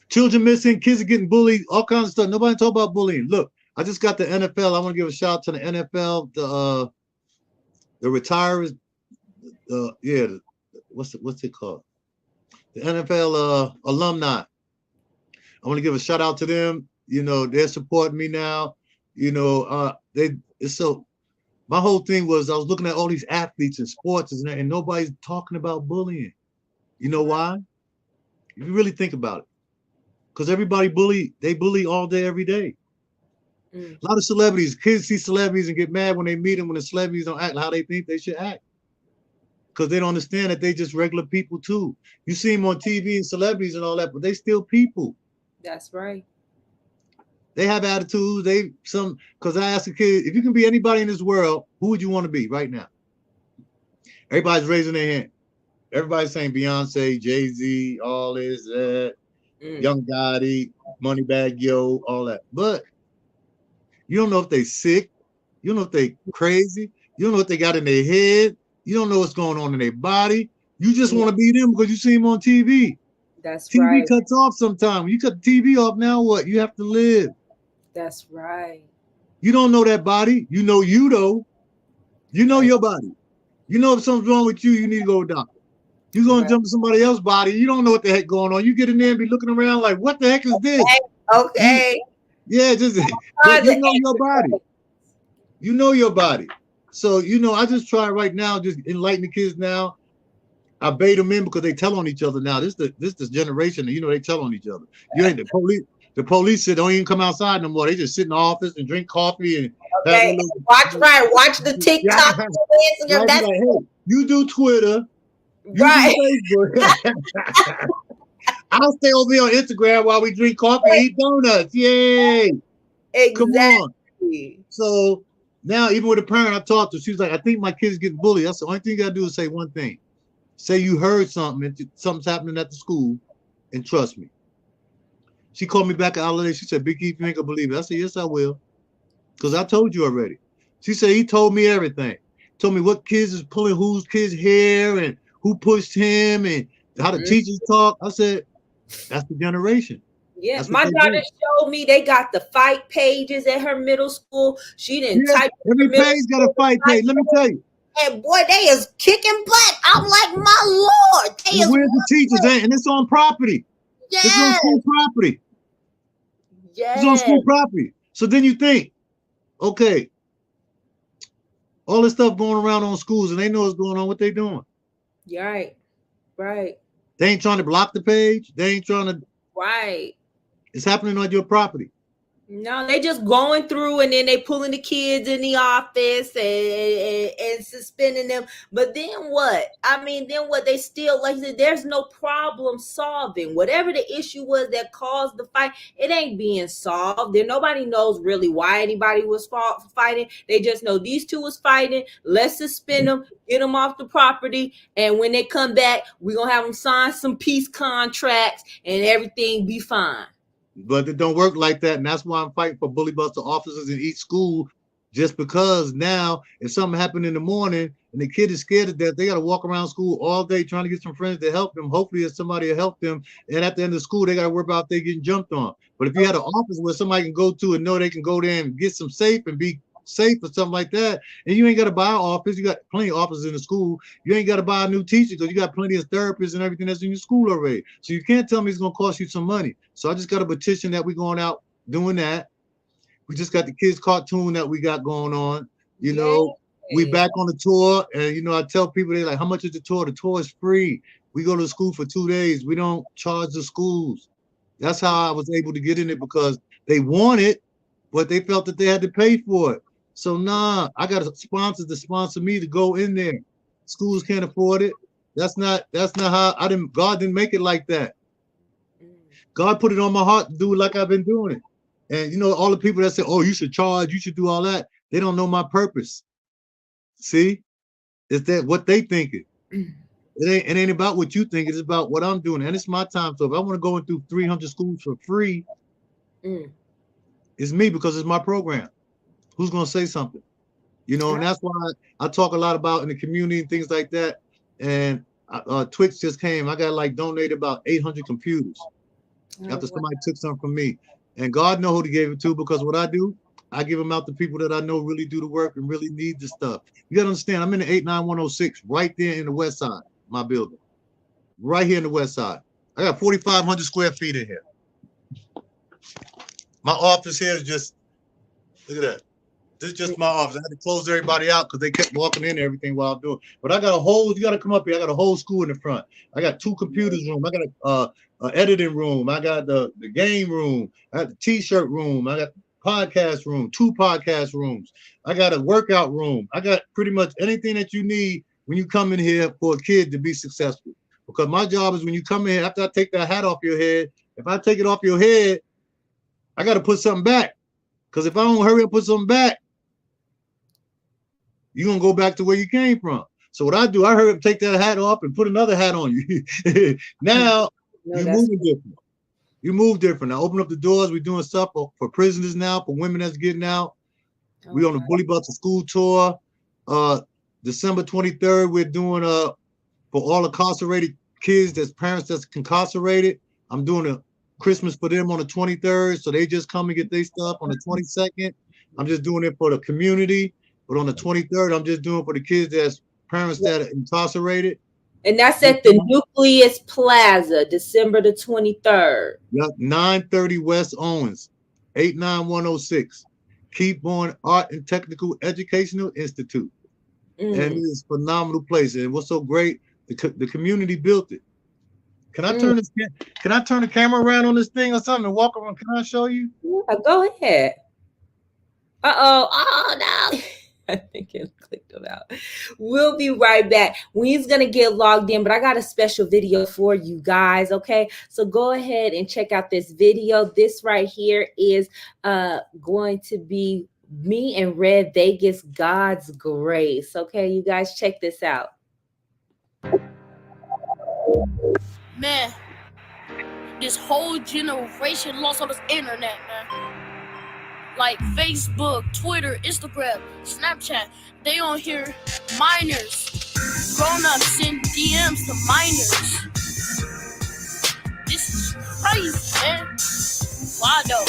Children missing, kids are getting bullied, all kinds of stuff. Nobody talk about bullying. Look, I just got the NFL. I want to give a shout out to the NFL, the retirees, what's it called? The NFL alumni. I want to give a shout out to them. They're supporting me now. It's so. My whole thing was I was looking at all these athletes and sports and nobody's talking about bullying. You know why? If you really think about it, because everybody they bully all day, every day. A lot of celebrities, kids see celebrities and get mad when they meet them when the celebrities don't act how they think they should act. Because they don't understand that they just regular people too. You see them on TV and celebrities and all that, but they still people. That's right. They have attitudes. Because I asked a kid, if you can be anybody in this world, who would you want to be right now? Everybody's raising their hand. Everybody's saying Beyonce, Jay-Z, all this, Young Gotti, Moneybag Yo, all that. But you don't know if they sick. You don't know if they crazy. You don't know what they got in their head. You don't know what's going on in their body. You just want to be them because you see them on TV. That's TV right. cuts off sometimes. When you cut the TV off, now what? You have to live. That's right. You don't know that body. You know you though. You know your body. You know if something's wrong with you, you need to go to a doctor. You're going to jump to somebody else's body. You don't know what the heck going on. You get in there and be looking around like, what the heck is this? Okay. Yeah, but you know your body. You know your body. So, I just try right now, just enlighten the kids now. I bait them in because they tell on each other now. This generation, they tell on each other. You ain't the police. The police don't even come outside no more. They just sit in the office and drink coffee and watch the TikTok. Right, like, hey, you do Twitter, you do Facebook. I'll stay over here on Instagram while we drink coffee and eat donuts. Yay! Exactly. Come on. So now, even with a parent I talked to, she was like, I think my kid's getting bullied. That's the only thing you gotta do is say one thing. Say you heard something, something's happening at the school, and trust me. She called me back an hour later. She said, Big Keith, you ain't gonna believe it. I said, yes, I will. Because I told you already. She said, he told me everything. Told me what kids is pulling whose kids' hair and who pushed him and how the teachers talk. I said, that's the generation. Yeah, my daughter showed me they got the fight pages at her middle school. She didn't type. Every page got a fight page. Let me tell you. And boy, they is kicking butt. I'm like, my Lord. Where's the teachers at? And it's on property. Yes. It's on school property. Yes. It's on school property. So then you think, okay, all this stuff going around on schools and they know what's going on, what they doing. Right. Right. They ain't trying to block the page. They ain't trying to. Right. It's happening on your property. No, they just going through and then they pulling the kids in the office and suspending them. But then what? I mean, then what? They still, like I said, there's no problem solving. Whatever the issue was that caused the fight, it ain't being solved. There, nobody knows really why anybody was fighting. They just know these two was fighting. Let's suspend them, get them off the property, and when they come back, we're gonna have them sign some peace contracts and everything be fine. But it don't work like that, and that's why I'm fighting for bully buster officers in each school. Just because now, if something happened in the morning and the kid is scared to death. They got to walk around school all day trying to get some friends to help them. Hopefully, if somebody will help them. And at the end of school, they got to worry about they getting jumped on. But if you had an office where somebody can go to and know they can go there and get some safe and be safe or something like that, and you ain't got to buy an office. You got plenty of offices in the school. You ain't got to buy a new teacher because you got plenty of therapists and everything that's in your school already. So you can't tell me it's going to cost you some money. So I just got a petition that we're going out doing that. We just got the kids cartoon that we got going on. You know, we back on the tour, and you know, I tell people, they're like, how much is the tour? The tour is free. We go to school for 2 days. We don't charge the schools. That's how I was able to get in it, because they want it, but they felt that they had to pay for it. So nah, I got sponsors to sponsor me to go in there. Schools can't afford it. That's not how God didn't make it like that. God put it on my heart to do it like I've been doing it. And you know, all the people that say, oh, you should charge, you should do all that, they don't know my purpose. See? It's that what they thinking. It ain't about what you think, it's about what I'm doing. And it's my time. So if I want to go in through 300 schools for free, it's me, because it's my program. Who's gonna say something? You know, and that's why I talk a lot about in the community and things like that. And Twix just came. I got like donated about 800 computers after somebody took some from me. And God knows who to give it to, because what I do, I give them out to people that I know really do the work and really need the stuff. You gotta understand, I'm in the 89106, right there in the west side, my building. Right here in the west side. I got 4,500 square feet in here. My office here is just, look at that. This is just my office. I had to close everybody out because they kept walking in and everything while I'm doing. But I got a whole, you got to come up here. I got a whole school in the front. I got 2 computers room. I got a editing room. I got the game room. I got the t-shirt room. I got podcast room, 2 podcast rooms. I got a workout room. I got pretty much anything that you need when you come in here for a kid to be successful. Because my job is when you come in here, after I take that hat off your head, if I take it off your head, I got to put something back. Because if I don't hurry up and put something back, you're going to go back to where you came from. So what I do, I hurry up, take that hat off and put another hat on you. Now, you're moving different. You move different. I open up the doors. We're doing stuff for prisoners now, for women that's getting out. We're on the Bully Bus to School tour. December 23rd, we're doing for all incarcerated kids, that's parents that's incarcerated. I'm doing a Christmas for them on the 23rd. So they just come and get their stuff on the 22nd. I'm just doing it for the community. But on the 23rd, I'm just doing for the kids that's parents that are incarcerated. And that's at the Nucleus Plaza, December the 23rd. Yep, 930 West Owens, 89106. Keep on Art and Technical Educational Institute. And it's a phenomenal place. And what's so great, the community built it. Can I turn the camera around on this thing or something and walk around? Can I show you? Yeah, go ahead. Oh no. I think it clicked them out. We'll be right back. We's gonna get logged in, but I got a special video for you guys. Okay, so go ahead and check out this video. This right here is going to be me and Red Vegas, God's Grace. Okay, you guys check this out. Man, this whole generation lost on this internet, man. Like Facebook, Twitter, Instagram, Snapchat, they on here, minors, grown-ups send DMs to minors. This is crazy, man. Why though?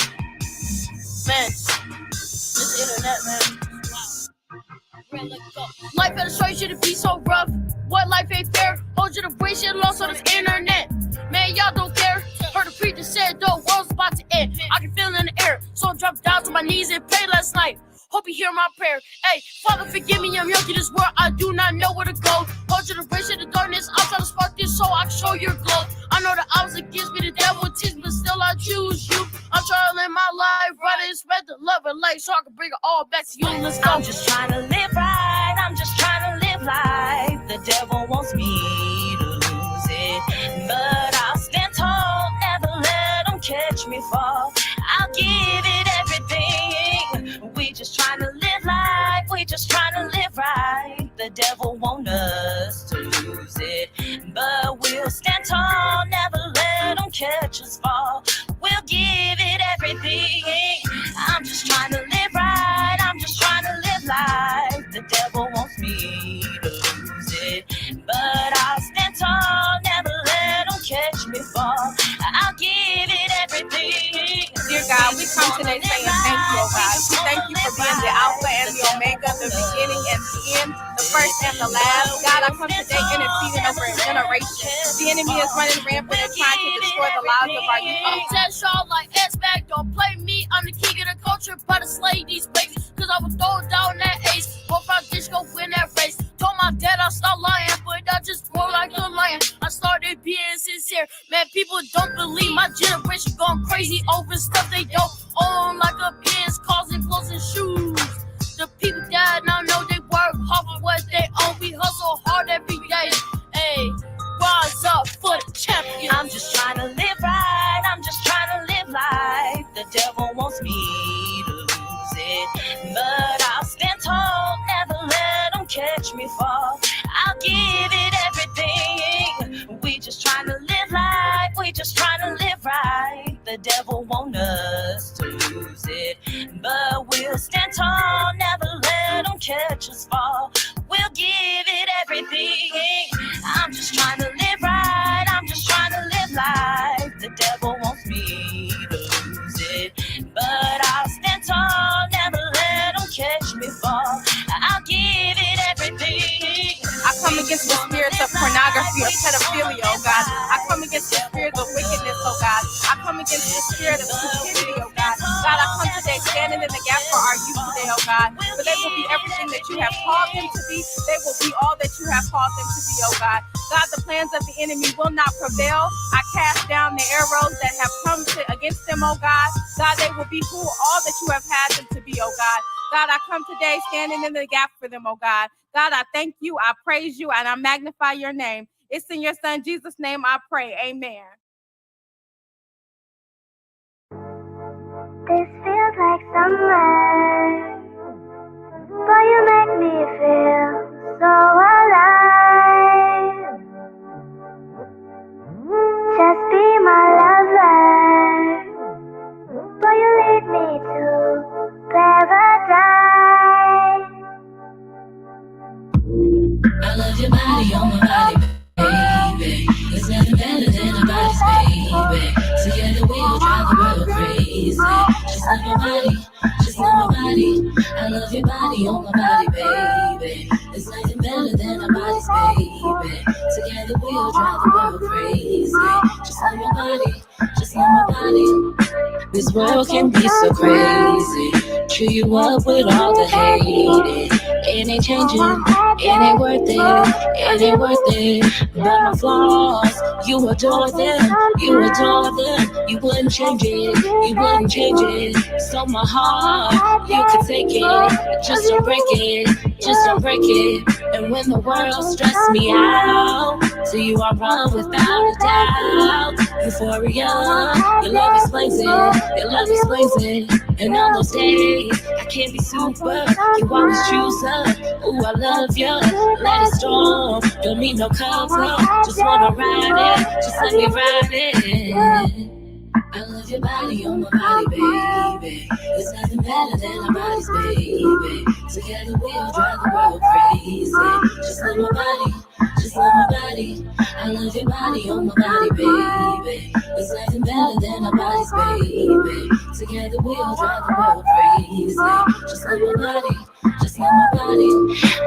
Man, this internet, man. Wow. Life illustration to be so rough. What life ain't fair? Whole generation lost on this internet. Man, y'all don't care. Heard a preacher said the world's about to end. I can feel it in the air. So I dropped down to my knees and prayed last night. Hope you hear my prayer. Hey, Father, forgive me. I'm young in this world. I do not know where to go. Whole generation of darkness. I'm trying to spark this so I can show your glow. I know the odds against me, the devil teach me, but still I choose you. I'm trying to live my life right and spread the love and light so I can bring it all back to you. Let's go. I'm just trying to live right. I'm just trying to live life. The devil wants me to lose it, but I'll stand tall, never let him catch me fall. I'll give it everything. We just trying to live life. We just trying to live right. The devil want us to lose it, but we'll stand tall, never let him catch us fall. We'll give it everything. I'm just trying to live right. I'm just trying to live life. The devil wants me to lose come today saying thank you, oh God. We thank you for being the Alpha and the Omega, the beginning and the end, the first and the last. God, I come today interceding over a generation. The enemy is running rampant and trying to destroy the lives of our youth. I'm test y'all like S-Back, don't play me. I'm the king of the culture, but I slay these babies. Cause I was throwing down that ace. Hope I just go win that race. Told my dad I stop lying, but I just grow like a lion. I started being sincere. Man, people don't believe my generation going crazy over stuff they don't own, like a Benz, causing clothes and shoes. The people that now know they work hard for what they own. We hustle hard every day. Hey, rise up for the champion. I'm just trying to live right. I'm just trying to live life. The devil wants me to lose it, but I'll stand tall, never let him catch me fall. I'll give it everything. We just trying to live life. We just trying to live right. The devil want us to lose it, but we'll stand tall, never let him catch us fall. We'll give it everything. I'm just trying to live right. I'm just trying to live life. The devil wants me to lose it, but I'll stand tall, never let him catch me fall. I'll give it everything. I come against the spirits of pornography or pedophilia, oh God. I come against the spirit of wickedness, oh God. I come against the spirit of stupidity, oh God. God, I come today standing in the gap for our youth today, oh God. For they will be everything that you have called them to be. They will be all that you have called them to be, oh God. God, the plans of the enemy will not prevail. I cast down the arrows that have come against them, oh God. God, they will be all that you have had them to be, oh God. God, I come today standing in the gap for them, oh God. God, I thank you, I praise you, and I magnify your name. It's in your son Jesus' name I pray. Amen. This feels like summer, but you make me feel so alive. Just be my lover, but you lead me to paradise. I love your body on my body, baby. There's nothing better than a body's baby. Together we'll drive the world crazy. Just love my body, just love my body. I love your body on my body, baby. There's nothing better than a body's baby. Together we'll drive the world crazy. Just love my body, just love my body. This world can be so crazy. Chew you up with all the hate. It ain't changing, it ain't worth it, it ain't worth it. But my flaws, you adore them, you adore them. You wouldn't change it, you wouldn't change it. So my heart, you can take it, just don't break it, just don't break it. And when the world stress me out, to you I run without a doubt. Euphoria, your love explains it, your love explains it. And on those days, I can't be super, you always choose up. Ooh, I love you, let it storm. Don't need no cover, just wanna ride it, just let me ride it. I love your body on my body, baby. There's nothing better than our bodies, baby. Together we'll drive the world crazy. Just love my body, just love my body. I love your body on my body, baby. There's nothing better than our bodies, baby. Together we'll drive the world crazy. Just love my body, just love my body.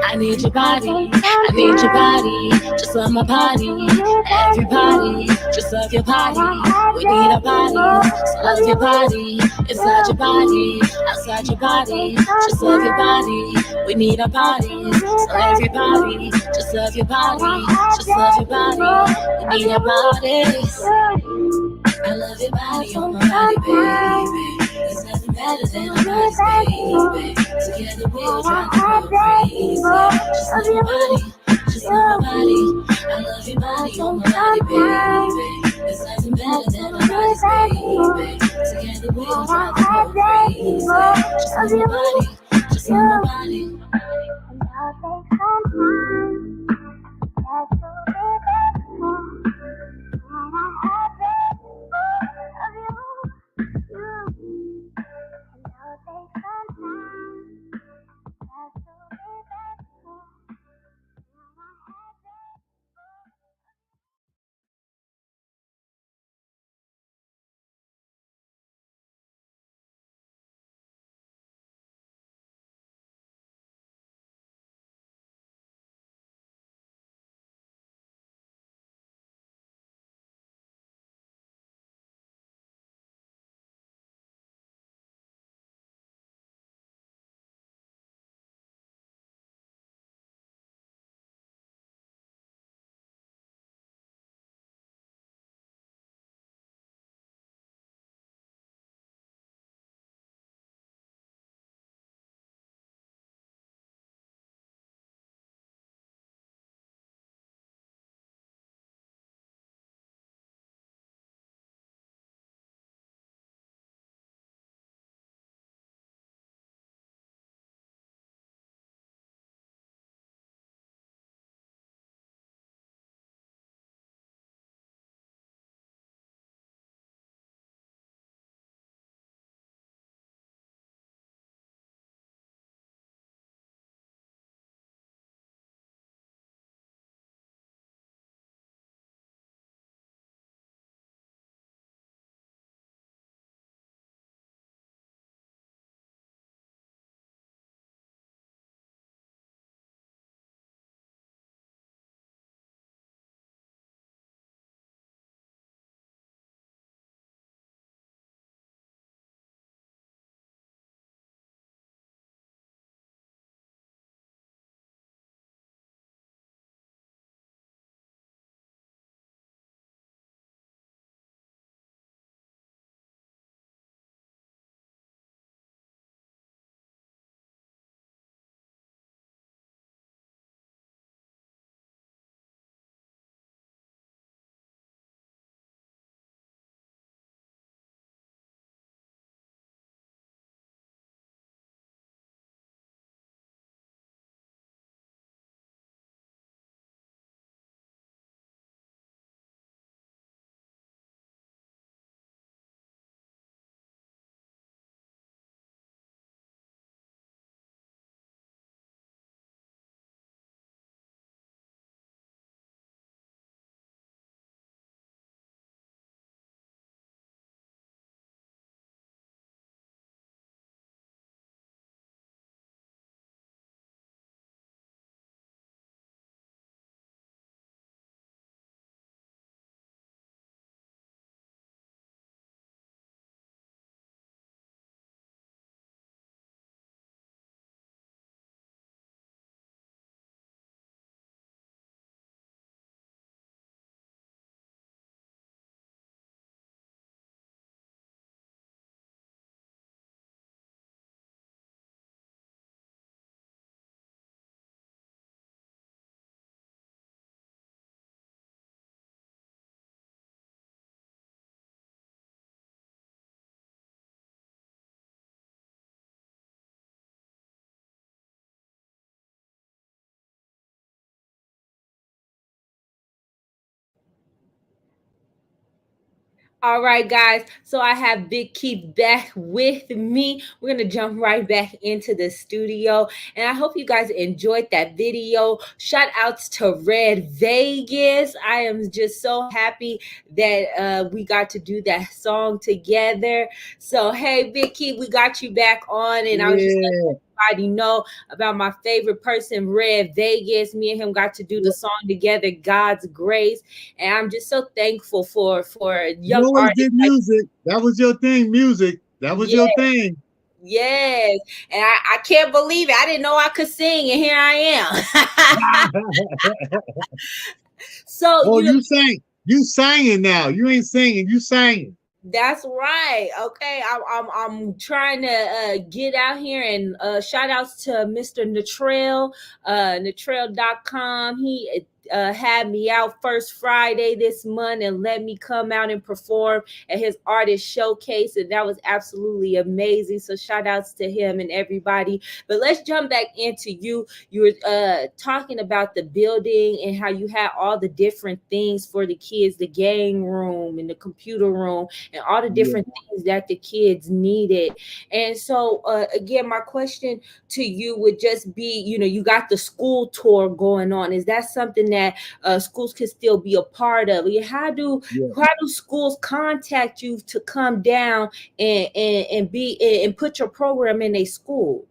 I need your body, I need your body. Just love my body, everybody. Just love your body, we need a body. So love your body, inside your body, outside your body. Just love your body, we need a body. So everybody, just love your body, just love your body, we need our bodies. I love your body on my body, baby. There's nothing better than our bodies, baby. Together we'll drive the world crazy. Just love your body, just love my body. I love your body on my body, baby. There's nothing better than our bodies, baby. Together we'll drive the world crazy. Just love your body, just love my body. And I'll take some time. All right, guys. So I have Big Keith back with me. We're going to jump right back into the studio. And I hope you guys enjoyed that video. Shout outs to Red Vegas. I am just so happy that we got to do that song together. So, hey, Big Keith, we got you back on. And I was just Yeah. everybody know about my favorite person, Red Vegas. Me and him got to do the song together, God's Grace, and I'm just so thankful for You young always artists did like music. That was your thing, music. That was yeah, your thing. yes, and I can't believe it. I didn't know I could sing, and here I am. So Oh, you know. you sang. You singing now. You ain't singing. You singing. That's right. Okay, I'm trying to get out here and shout outs to Mr. Natrell, Natrell.com. He had me out first Friday this month and let me come out and perform at his artist showcase, and that was absolutely amazing. So shout outs to him and everybody. But let's jump back into you. You were talking about the building and how you had all the different things for the kids, the game room and the computer room and all the Yeah. different things that the kids needed. And so, again, my question to you would just be, you got the school tour going on. Is that something that schools can still be a part of? Yeah. How do schools contact you to come down and put your program in a school?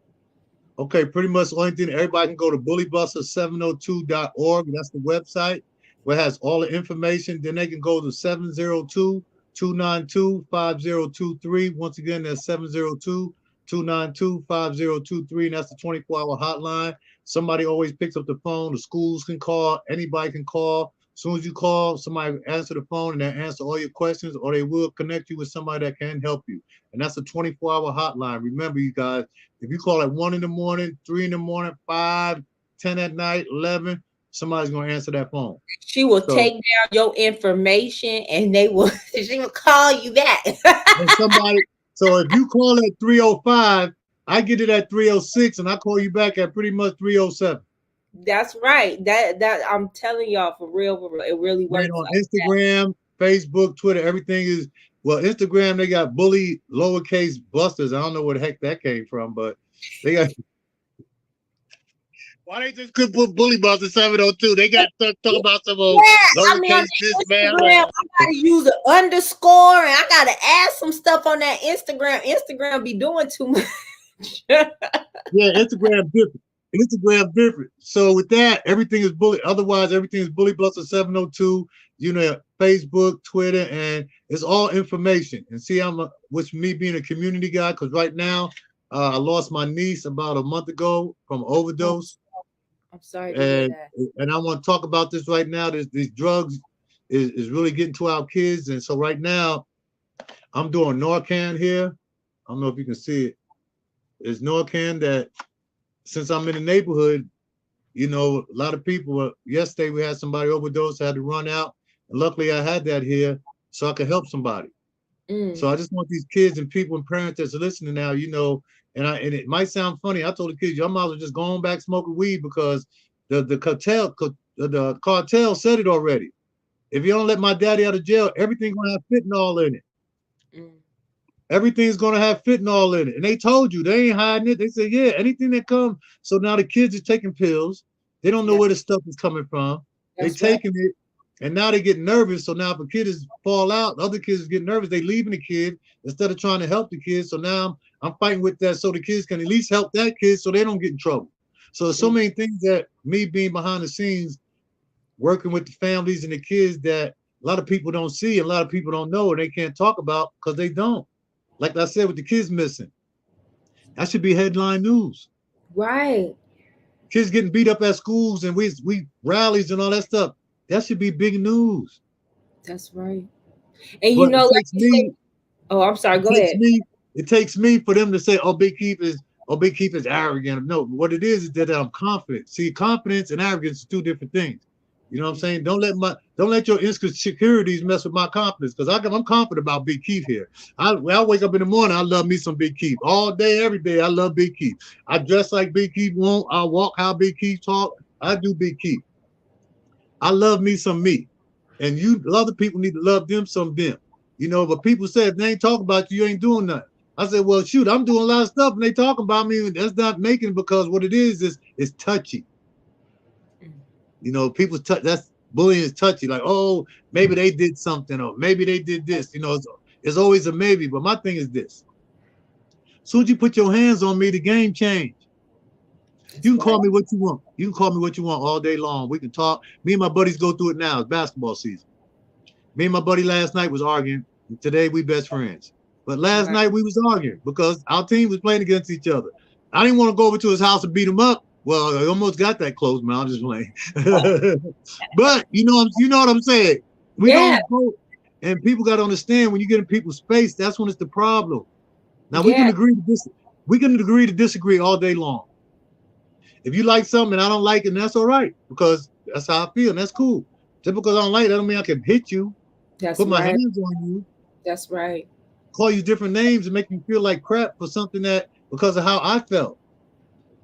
Okay, pretty much the only thing, everybody can go to bullybuster702.org. That's the website where it has all the information. Then they can go to 702-292-5023. Once again, that's 702-292-5023. And that's the 24-hour hotline. Somebody always picks up the phone. The schools can call, anybody can call. As soon as you call, somebody answer the phone and they answer all your questions, or they will connect you with somebody that can help you. And that's a 24-hour hotline. Remember, you guys, if you call at 1 in the morning, 3 in the morning, 5, 10 at night, 11, somebody's going to answer that phone. She will So, take down your information and she will call you back. and somebody, so if you call at 3:05, I get it at 3:06 and I call you back at pretty much 3:07. That's right. That I'm telling y'all for real, it really And works on like that. Instagram, Facebook, Twitter, everything is, well, Instagram, they got bully lowercase busters. I don't know where the heck that came from, but they got, why they just could put bully buster 702? They got stuck talking about some old Yeah, I mean on lowercase this man. Instagram, I gotta use an underscore and I gotta add some stuff on that Instagram. Instagram be doing too much. Yeah, Instagram different. Instagram different. So with that, everything is bully. Otherwise, everything is bully buster 702. Facebook, Twitter, and it's all information. And see, with me being a community guy, because right now, I lost my niece about a month ago from overdose. I'm sorry to hear that. And I want to talk about this right now. These drugs is really getting to our kids. And so right now, I'm doing Narcan here. I don't know if you can see it. It's Narcan that since I'm in the neighborhood, a lot of people, yesterday we had somebody overdose, I had to run out. And luckily I had that here so I could help somebody. So I just want these kids and people and parents that's listening now, and it might sound funny. I told the kids, y'all might as well just go on back smoking weed because the cartel said it already. If you don't let my daddy out of jail, everything's gonna have fentanyl in it. Everything's gonna have fentanyl in it. And they told you, they ain't hiding it. They said, yeah, anything that comes. So now the kids are taking pills. They don't know where the stuff is coming from. They taking it, and now they get nervous. So now if a kid is fall out, other kids get nervous. They leaving the kid instead of trying to help the kid. So now I'm fighting with that so the kids can at least help that kid so they don't get in trouble. So there's so many things that me being behind the scenes, working with the families and the kids that a lot of people don't see, and a lot of people don't know, and they can't talk about because they don't. Like I said, with the kids missing, that should be headline news. Right. Kids getting beat up at schools and we rallies and all that stuff. That should be big news. That's right. And But it takes me. Oh, I'm sorry. Go ahead. It takes me for them to say, "Oh, Big Keith is arrogant." No, what it is that I'm confident. See, confidence and arrogance are two different things. You know what I'm saying? Don't let your insecurities mess with my confidence, because I'm confident about Big Keith here. I wake up in the morning, I love me some Big Keith. All day, every day, I love Big Keith. I dress like Big Keith won't. I walk how Big Keith talk. I do Big Keith. I love me some me. And other people need to love them some them. You know, but people say if they ain't talking about you, you ain't doing nothing. I said, well, shoot, I'm doing a lot of stuff and they talking about me. That's not making it because what it is it's touchy. You know, people touch. That's bullying is touchy. Like, oh, maybe they did something, or maybe they did this. You know, it's always a maybe. But my thing is this: as soon as you put your hands on me, the game changed. You can call me what you want. You can call me what you want all day long. We can talk. Me and my buddies go through it now. It's basketball season. Me and my buddy last night was arguing. Today we best friends. But last night we was arguing because our team was playing against each other. I didn't want to go over to his house and beat him up. Well, I almost got that close, man. I'm just playing. But you know what I'm saying. We don't go, and people got to understand when you get in people's space, that's when it's the problem. Now we can agree to this. We can agree to disagree all day long. If you like something and I don't like it, that's all right because that's how I feel. And that's cool. Just because I don't like it, that don't mean I can hit you. Put my hands on you. That's right. Call you different names and make you feel like crap for something that because of how I felt.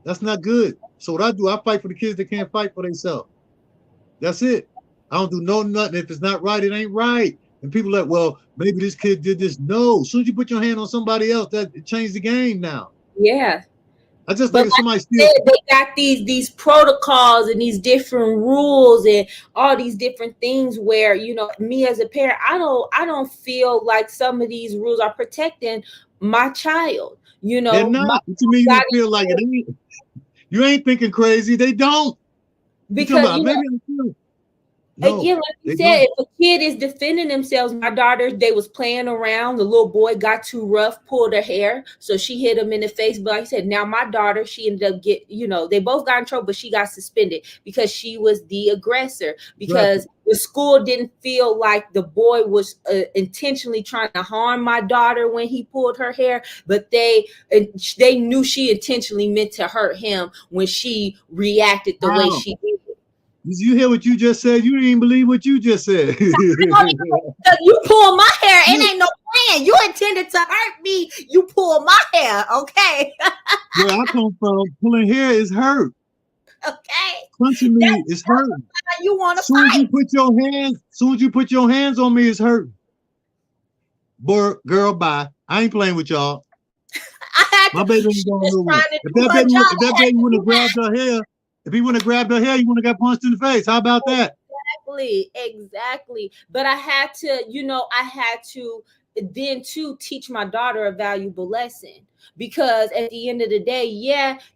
That's not good. So what I do, I fight for the kids that can't fight for themselves. That's it. I don't do nothing. If it's not right, it ain't right. And people like, well, maybe this kid did this. No, as soon as you put your hand on somebody else, that changed the game now. Yeah. I just think somebody still they got these protocols and these different rules and all these different things where, you know, me as a parent, I don't feel like some of these rules are protecting my child. You know, they're not. What you mean you don't feel like it ain't? You ain't thinking crazy. They don't. Because maybe I'm feeling. No, again, like you said, if a kid is defending themselves, my daughter, they was playing around. The little boy got too rough, pulled her hair, so she hit him in the face. But like I said, now my daughter, she ended up they both got in trouble, but she got suspended because she was the aggressor. Because the school didn't feel like the boy was intentionally trying to harm my daughter when he pulled her hair, but they knew she intentionally meant to hurt him when she reacted the way she did. Did you hear what you just said? You didn't even believe what you just said. You pull my hair. It ain't no plan. You intended to hurt me. You pull my hair. Okay. Where I come from, pulling hair is hurt. Okay. Punching me is hurt. You want to fight. Soon as you put your hands on me, it's hurt. Boy, girl, bye. I ain't playing with y'all. My baby ain't going nowhere. If that baby would have grabbed her hair, if he wouldn't have grabbed her hair, you wouldn't have got punched in the face. How about that? Exactly. But I had to then to teach my daughter a valuable lesson. Because at the end of the day,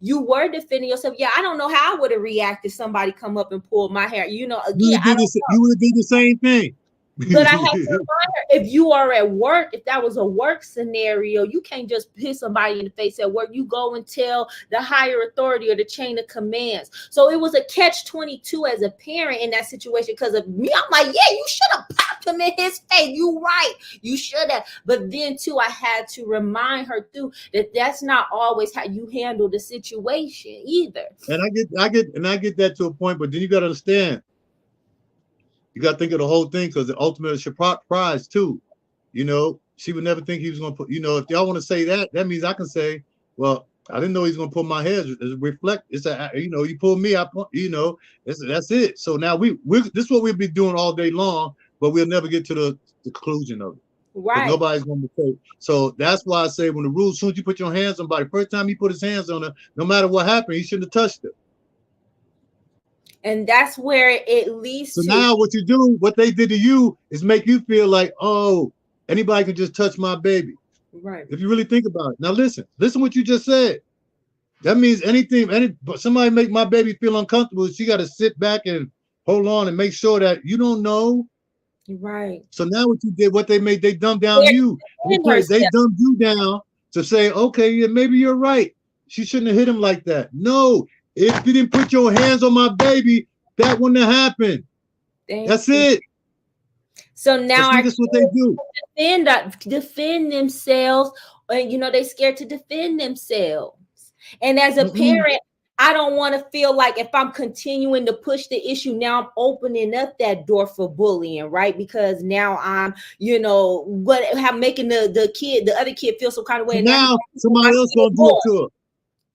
you were defending yourself. I don't know how I would have reacted if somebody come up and pulled my hair. You would have did the same thing. But I have to remind her, if you are at work, if that was a work scenario, you can't just hit somebody in the face at work. You go and tell the higher authority or the chain of commands. So it was a catch-22 as a parent in that situation because of me. I'm like, you should have popped him in his face. You right. You should have. But then too, I had to remind her too that that's not always how you handle the situation either. And I get that to a point, but then you got to understand. You got to think of the whole thing because the ultimate is your prize too. She would never think he was going to put, if y'all want to say that, that means I can say, well, I didn't know he's going to pull my hair. You pull me, that's it. So now this is what we'll be doing all day long, but we'll never get to the conclusion of it. Right. Nobody's going to say. So that's why I say when the rules, as soon as you put your hands on somebody, first time he put his hands on her, no matter what happened, he shouldn't have touched her. And that's where it leads to. So now what they did to you is make you feel like, oh, anybody can just touch my baby. Right. If you really think about it. Now listen what you just said. That means but somebody make my baby feel uncomfortable, she got to sit back and hold on and make sure that you don't know. Right. So now what you did, they dumbed down you. They dumbed you down to say, okay, yeah, maybe you're right. She shouldn't have hit him like that. No. If you didn't put your hands on my baby, that wouldn't have happened. That's it. So now that's what they do. Defend themselves, and they're scared to defend themselves. And as a parent, I don't want to feel like if I'm continuing to push the issue, now I'm opening up that door for bullying, right? Because now I'm, making the other kid feel some kind of way. Now somebody else gonna do it to her.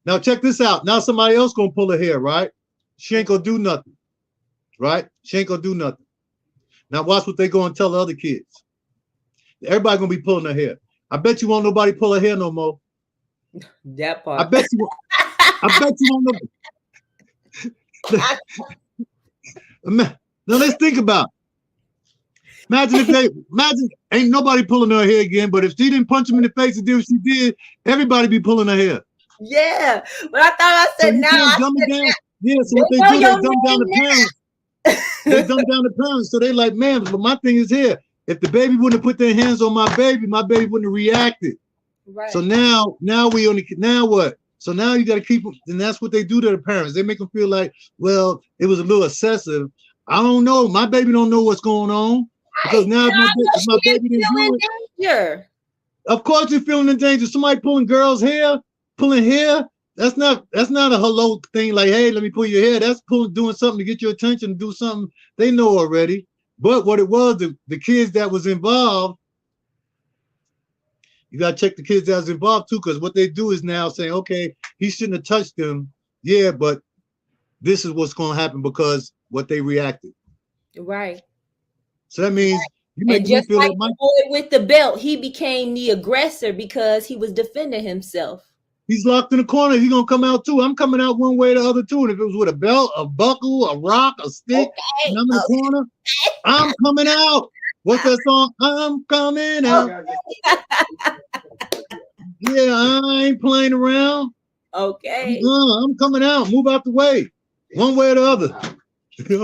Now check this out. Now somebody else gonna pull her hair, right? She ain't gonna do nothing, right? She ain't gonna do nothing. Now watch what they go and tell the other kids. Everybody gonna be pulling her hair. I bet you won't nobody pull her hair no more. That I part. bet you. I bet you won't. Now let's think about it. Imagine ain't nobody pulling her hair again, but if she didn't punch him in the face and do what she did, everybody be pulling her hair. Yeah, but I thought I So said you now. can't I dumb said it down. now. Yeah, so They what they know do, they your dumb down name the parents. They dumb down the parents. So they like, man, but my thing is here. If the baby wouldn't have put their hands on my baby wouldn't have reacted. Right. So now we only now what? So now you got to keep them, and that's what they do to the parents. They make them feel like, well, it was a little excessive. I don't know. My baby don't know what's going on because Right. now And I know if my she baby didn't didn't feel do in it, danger. of course you're feeling in danger. Somebody pulling girls' hair, pulling hair. That's not a hello thing. Like, hey, let me pull your hair. That's doing something to get your attention, do something they know already. But what it was, the kids that was involved, you got to check the kids that was involved too, because what they do is now saying, okay, he shouldn't have touched them. Yeah, but this is what's going to happen because what they reacted. Right. So that means you And making me just feel like like the boy with the belt, he became the aggressor because he was defending himself. he's locked in the corner. He's going to come out too. I'm coming out one way or the other too. And if it was with a belt, a buckle, a rock, a stick, Okay. and I'm in the corner, I'm coming out. What's that song? I'm coming out. Yeah, I ain't playing around. Okay. I'm coming out. Move out the way. One way or the other. It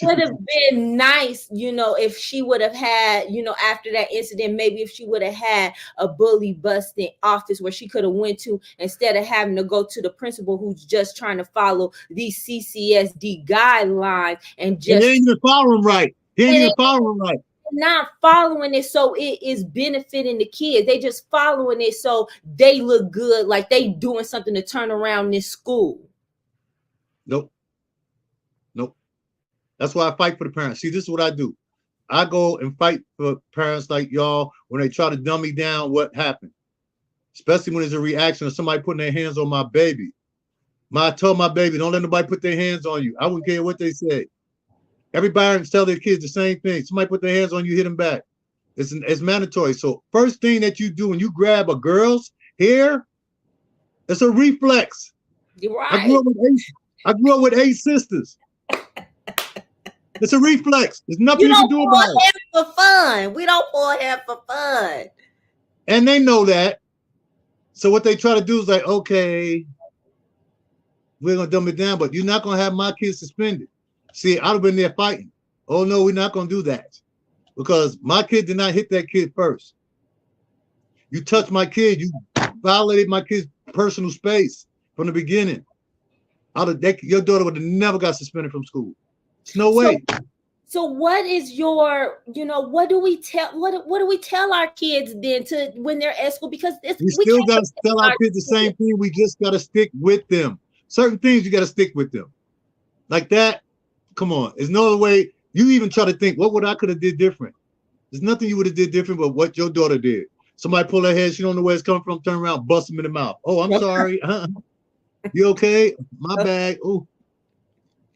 would have been nice, if she would have had, after that incident, maybe if she would have had a bully busting office where she could have went to instead of having to go to the principal who's just trying to follow these CCSD guidelines and And just they ain't even following right. He ain't even following right. not following it so it is benefiting the kids. They just following it so they look good, like they doing something to turn around this school. Nope. That's why I fight for the parents. See, this is what I do. I go and fight for parents like y'all when they try to dumb me down what happened. Especially when there's a reaction of somebody putting their hands on my baby. I told my baby, don't let nobody put their hands on you. I wouldn't care what they say. Every parent tell their kids the same thing. Somebody put their hands on you, hit them back. It's mandatory. So first thing that you do when you grab a girl's hair, it's a reflex. You're right. I grew up with 8 sisters. It's a reflex. There's nothing you can do about it. For fun. We don't pull hair for fun. And they know that. So what they try to do is like, okay, we're gonna dumb it down, but you're not gonna have my kids suspended. See, I'd have been there fighting. Oh no, we're not gonna do that. Because my kid did not hit that kid first. You touched my kid, you violated my kid's personal space from the beginning. Your daughter would have never got suspended from school. There's no way. So what is your, what do we tell our kids then to when they're at school? Because we still got to tell our kids the same thing. We just got to stick with them. Certain things you got to stick with them. Like that, come on. There's no other way. You even try to think, what would I could have did different? There's nothing you would have did different but what your daughter did. Somebody pull her head, she don't know where it's coming from, turn around, bust them in the mouth. Oh, I'm sorry. You okay? My bad. Oh.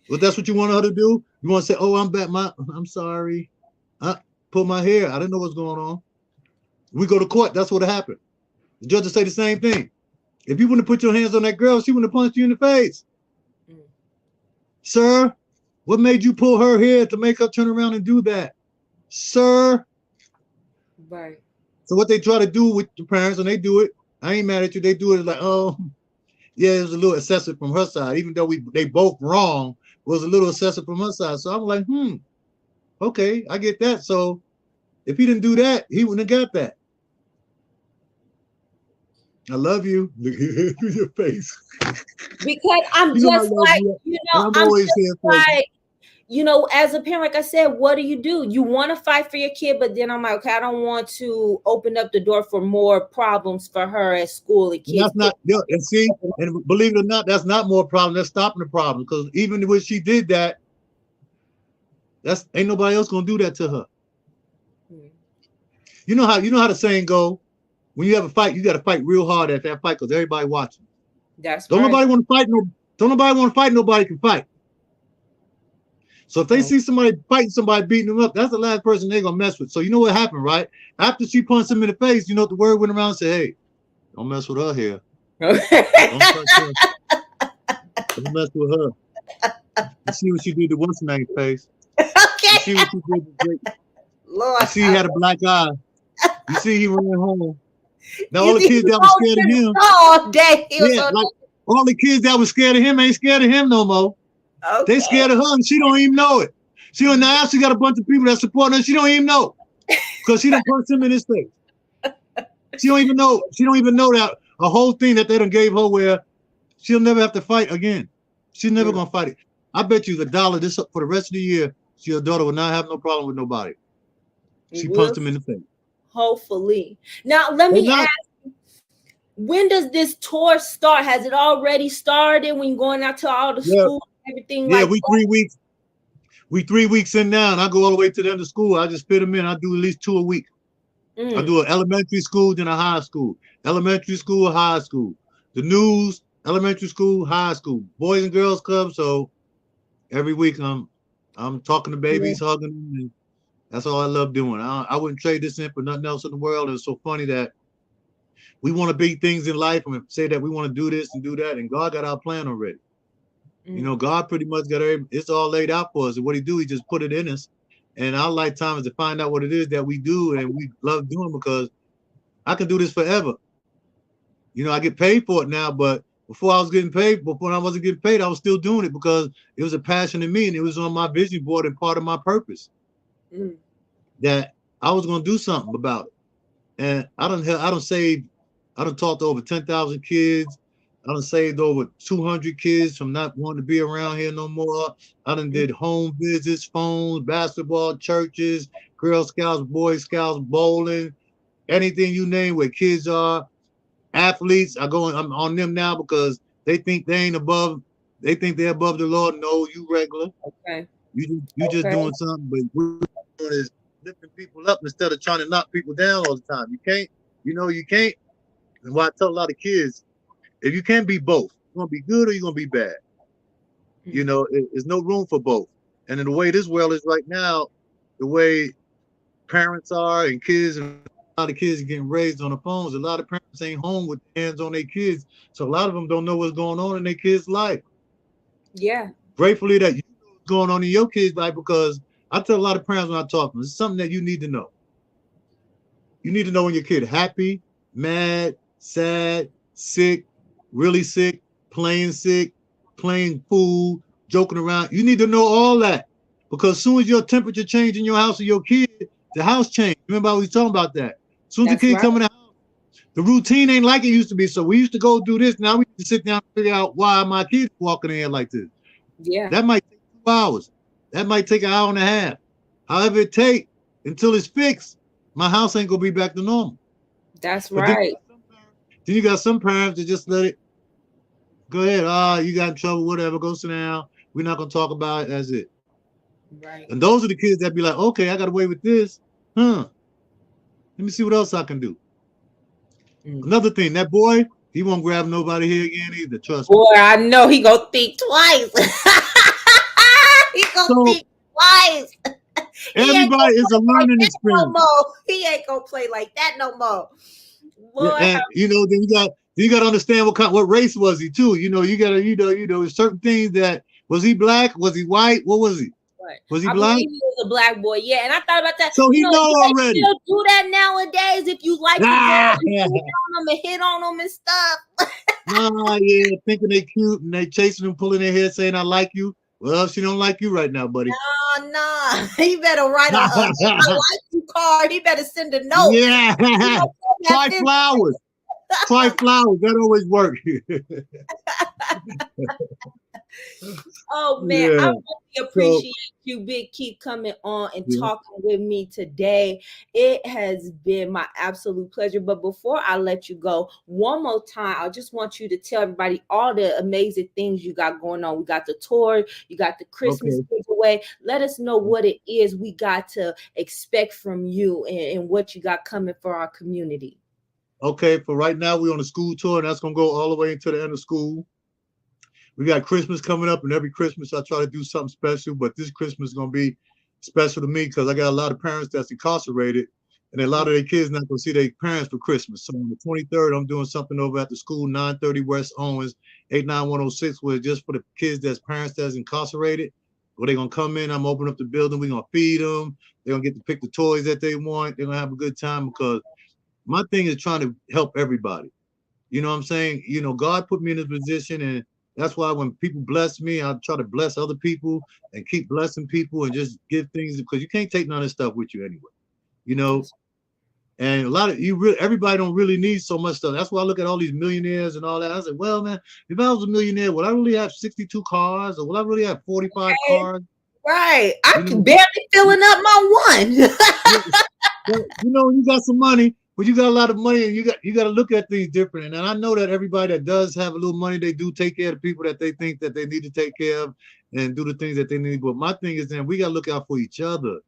Well, that's what you want her to do? You want to say, oh, I'm sorry. I pulled my hair. I didn't know what's going on. We go to court. That's what happened. The judge will say the same thing. If you wouldn't have put your hands on that girl, she wouldn't have punched you in the face. Sir, what made you pull her hair to make her turn around and do that? Sir. Right. So what they try to do with the parents, and they do it, I ain't mad at you. They do it like, oh, yeah, it was a little excessive from her side, even though they both wrong. Was a little excessive from her side. So I'm like, okay, I get that. So if he didn't do that, he wouldn't have got that. I love you. Look at your face. Because I'm just like, I'm always just like, as a parent, like I said, what do? You want to fight for your kid, but then I'm like, okay, I don't want to open up the door for more problems for her at school and kids. And that's not, and see, and believe it or not, that's not more problem. That's stopping the problem. Because even when she did that, ain't nobody else gonna do that to her. You know how the saying go, when you have a fight, you got to fight real hard at that fight because everybody watching. That's don't right. Nobody want to fight. Don't nobody want to fight. Nobody can fight. So if they see somebody fighting somebody, beating them up, that's the last person they're gonna mess with. So you know what happened, right? After she punched him in the face, you know what the word went around and said, hey, don't mess with her here. Don't touch her. Don't mess with her. You see what she did to what's name's face. You Okay. see what she did to Drake. Lord, You see he had a black eye. You see he ran home. Now all you the see, kids he that was was scared of him, all day. He was yeah, on. like all the kids that was scared of him ain't scared of him no more. They Okay. scared of her and she don't even know it. She don't now she got a bunch of people that support her. She don't even know because she done punched him in his face. She don't even know. She don't even know that a whole thing that they done gave her where she'll never have to fight again. She's never gonna fight it. I bet you $1 this for the rest of the year. Your daughter will not have no problem with nobody. She punched him in the face. Hopefully. Now let They me not. ask, when does this tour start? Has it already started? When you're going out to all the Yeah, schools, everything yeah. like We that? 3 weeks. We 3 weeks in now, and I go all the way to the end of school. I just fit them in. I do at least 2 a week. I do an elementary school, then a high school. Elementary school, high school. The news, elementary school, high school. Boys and girls club. So every week I'm talking to babies, hugging them, and that's all I love doing. I wouldn't trade this in for nothing else in the world. And it's so funny that we want to big things in life and say that we want to do this and do that, and God got our plan already. You know, God pretty much got it's all laid out for us. And what he do, he just put it in us. And our lifetime is to find out what it is that we do and we love doing because I can do this forever. You know, I get paid for it now, but before I wasn't getting paid, I was still doing it because it was a passion in me and it was on my vision board and part of my purpose that I was going to do something about it. And I don't talked to over 10,000 kids. I done saved over 200 kids from not wanting to be around here no more. I done did home visits, phones, basketball, churches, Girl Scouts, Boy Scouts, bowling, anything you name where kids are, athletes. I'm on them now because they think they ain't above. They think they're above the law. No, you regular. Okay. You just doing something, but what we're doing is lifting people up instead of trying to knock people down all the time. You can't. You can't. And what I tell a lot of kids, if you can't be both, you're gonna be good or you're gonna be bad. You know, there's no room for both. And in the way this world is right now, the way parents are and kids and a lot of kids are getting raised on the phones. A lot of parents ain't home with hands on their kids. So a lot of them don't know what's going on in their kids' life. Yeah. Gratefully that you know what's going on in your kids' life because I tell a lot of parents when I talk to them, it's something that you need to know. You need to know when your kid happy, mad, sad, sick, really sick, playing fool, joking around. You need to know all that because as soon as your temperature change in your house or your kid, the house changed. Remember I was talking about that. As soon as the kid come in the house, the routine ain't like it used to be. So we used to go do this. Now we need to sit down and figure out why my kid's walking in here like this. Yeah. That might take 2 hours. That might take an hour and a half. However it take until it's fixed, my house ain't gonna be back to normal. That's But right. then you got some parents that just let it go ahead. You got in trouble, whatever, go sit down. We're not gonna talk about it as it. Right. And those are the kids that be like, okay, I got away with this. Let me see what else I can do. Another thing, that boy, he won't grab nobody here again either. Trust me. Boy, I know he gonna think twice. He gonna think twice. Everybody is a learning experience. No more. He ain't gonna play like that no more. Lord, And you know, then you got to understand what race was he too. You know, you got to certain things that was he black, was he white, what was he? Right. Was he I black? believe he was a black boy, yeah. And I thought about that. So he know already. Still do that nowadays. If you like the girl, you hit on them and hit on them and stuff. Yeah, thinking they cute and they chasing them, pulling their hair, saying I like you. Well, she don't like you right now, buddy. No. He better write a I like you card. He better send a note. Yeah. Try flowers. Try flowers. That always works. Oh man, I really appreciate you, Big Keith, coming on and talking with me today. It has been my absolute pleasure. But before I let you go, one more time, I just want you to tell everybody all the amazing things you got going on. We got the tour, you got the Christmas giveaway. Let us know what it is we got to expect from you and what you got coming for our community. Okay, for right now, we're on a school tour, and that's gonna go all the way into the end of school. We got Christmas coming up, and every Christmas I try to do something special. But this Christmas is gonna be special to me because I got a lot of parents that's incarcerated, and a lot of their kids not gonna see their parents for Christmas. So on the 23rd, I'm doing something over at the school, 930 West Owens, 89106, where just for the kids that's parents that's incarcerated. Where they're gonna come in, I'm opening up the building, we're gonna feed them, they're gonna get to pick the toys that they want, they're gonna have a good time because my thing is trying to help everybody. You know what I'm saying? You know, God put me in this position, and that's why when people bless me, I try to bless other people and keep blessing people and just give things because you can't take none of this stuff with you anyway. You know, and a lot of everybody don't really need so much stuff. That's why I look at all these millionaires and all that. I said, well, man, if I was a millionaire, would I really have 62 cars or would I really have 45 cars? Right. I can barely filling up my one. Well, you know, you got some money, but you got a lot of money, and you got to look at things different. And I know that everybody that does have a little money, they do take care of the people that they think that they need to take care of and do the things that they need. But my thing is, then we got to look out for each other.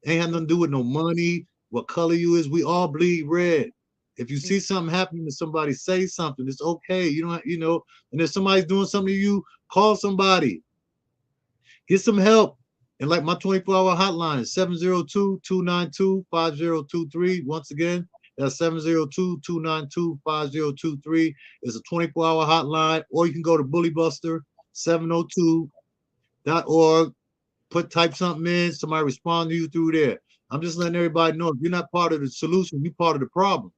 Ain't have nothing to do with no money, what color you is. We all bleed red. If you see something happening to somebody, say something. It's okay. You don't, you know. And if somebody's doing something to you, call somebody. Get some help. And like my 24-hour hotline is 702-292-5023. Once again, that's 702-292-5023. It's a 24-hour hotline, or you can go to bullybuster702.org, type something in, somebody respond to you through there. I'm just letting everybody know if you're not part of the solution, you're part of the problem.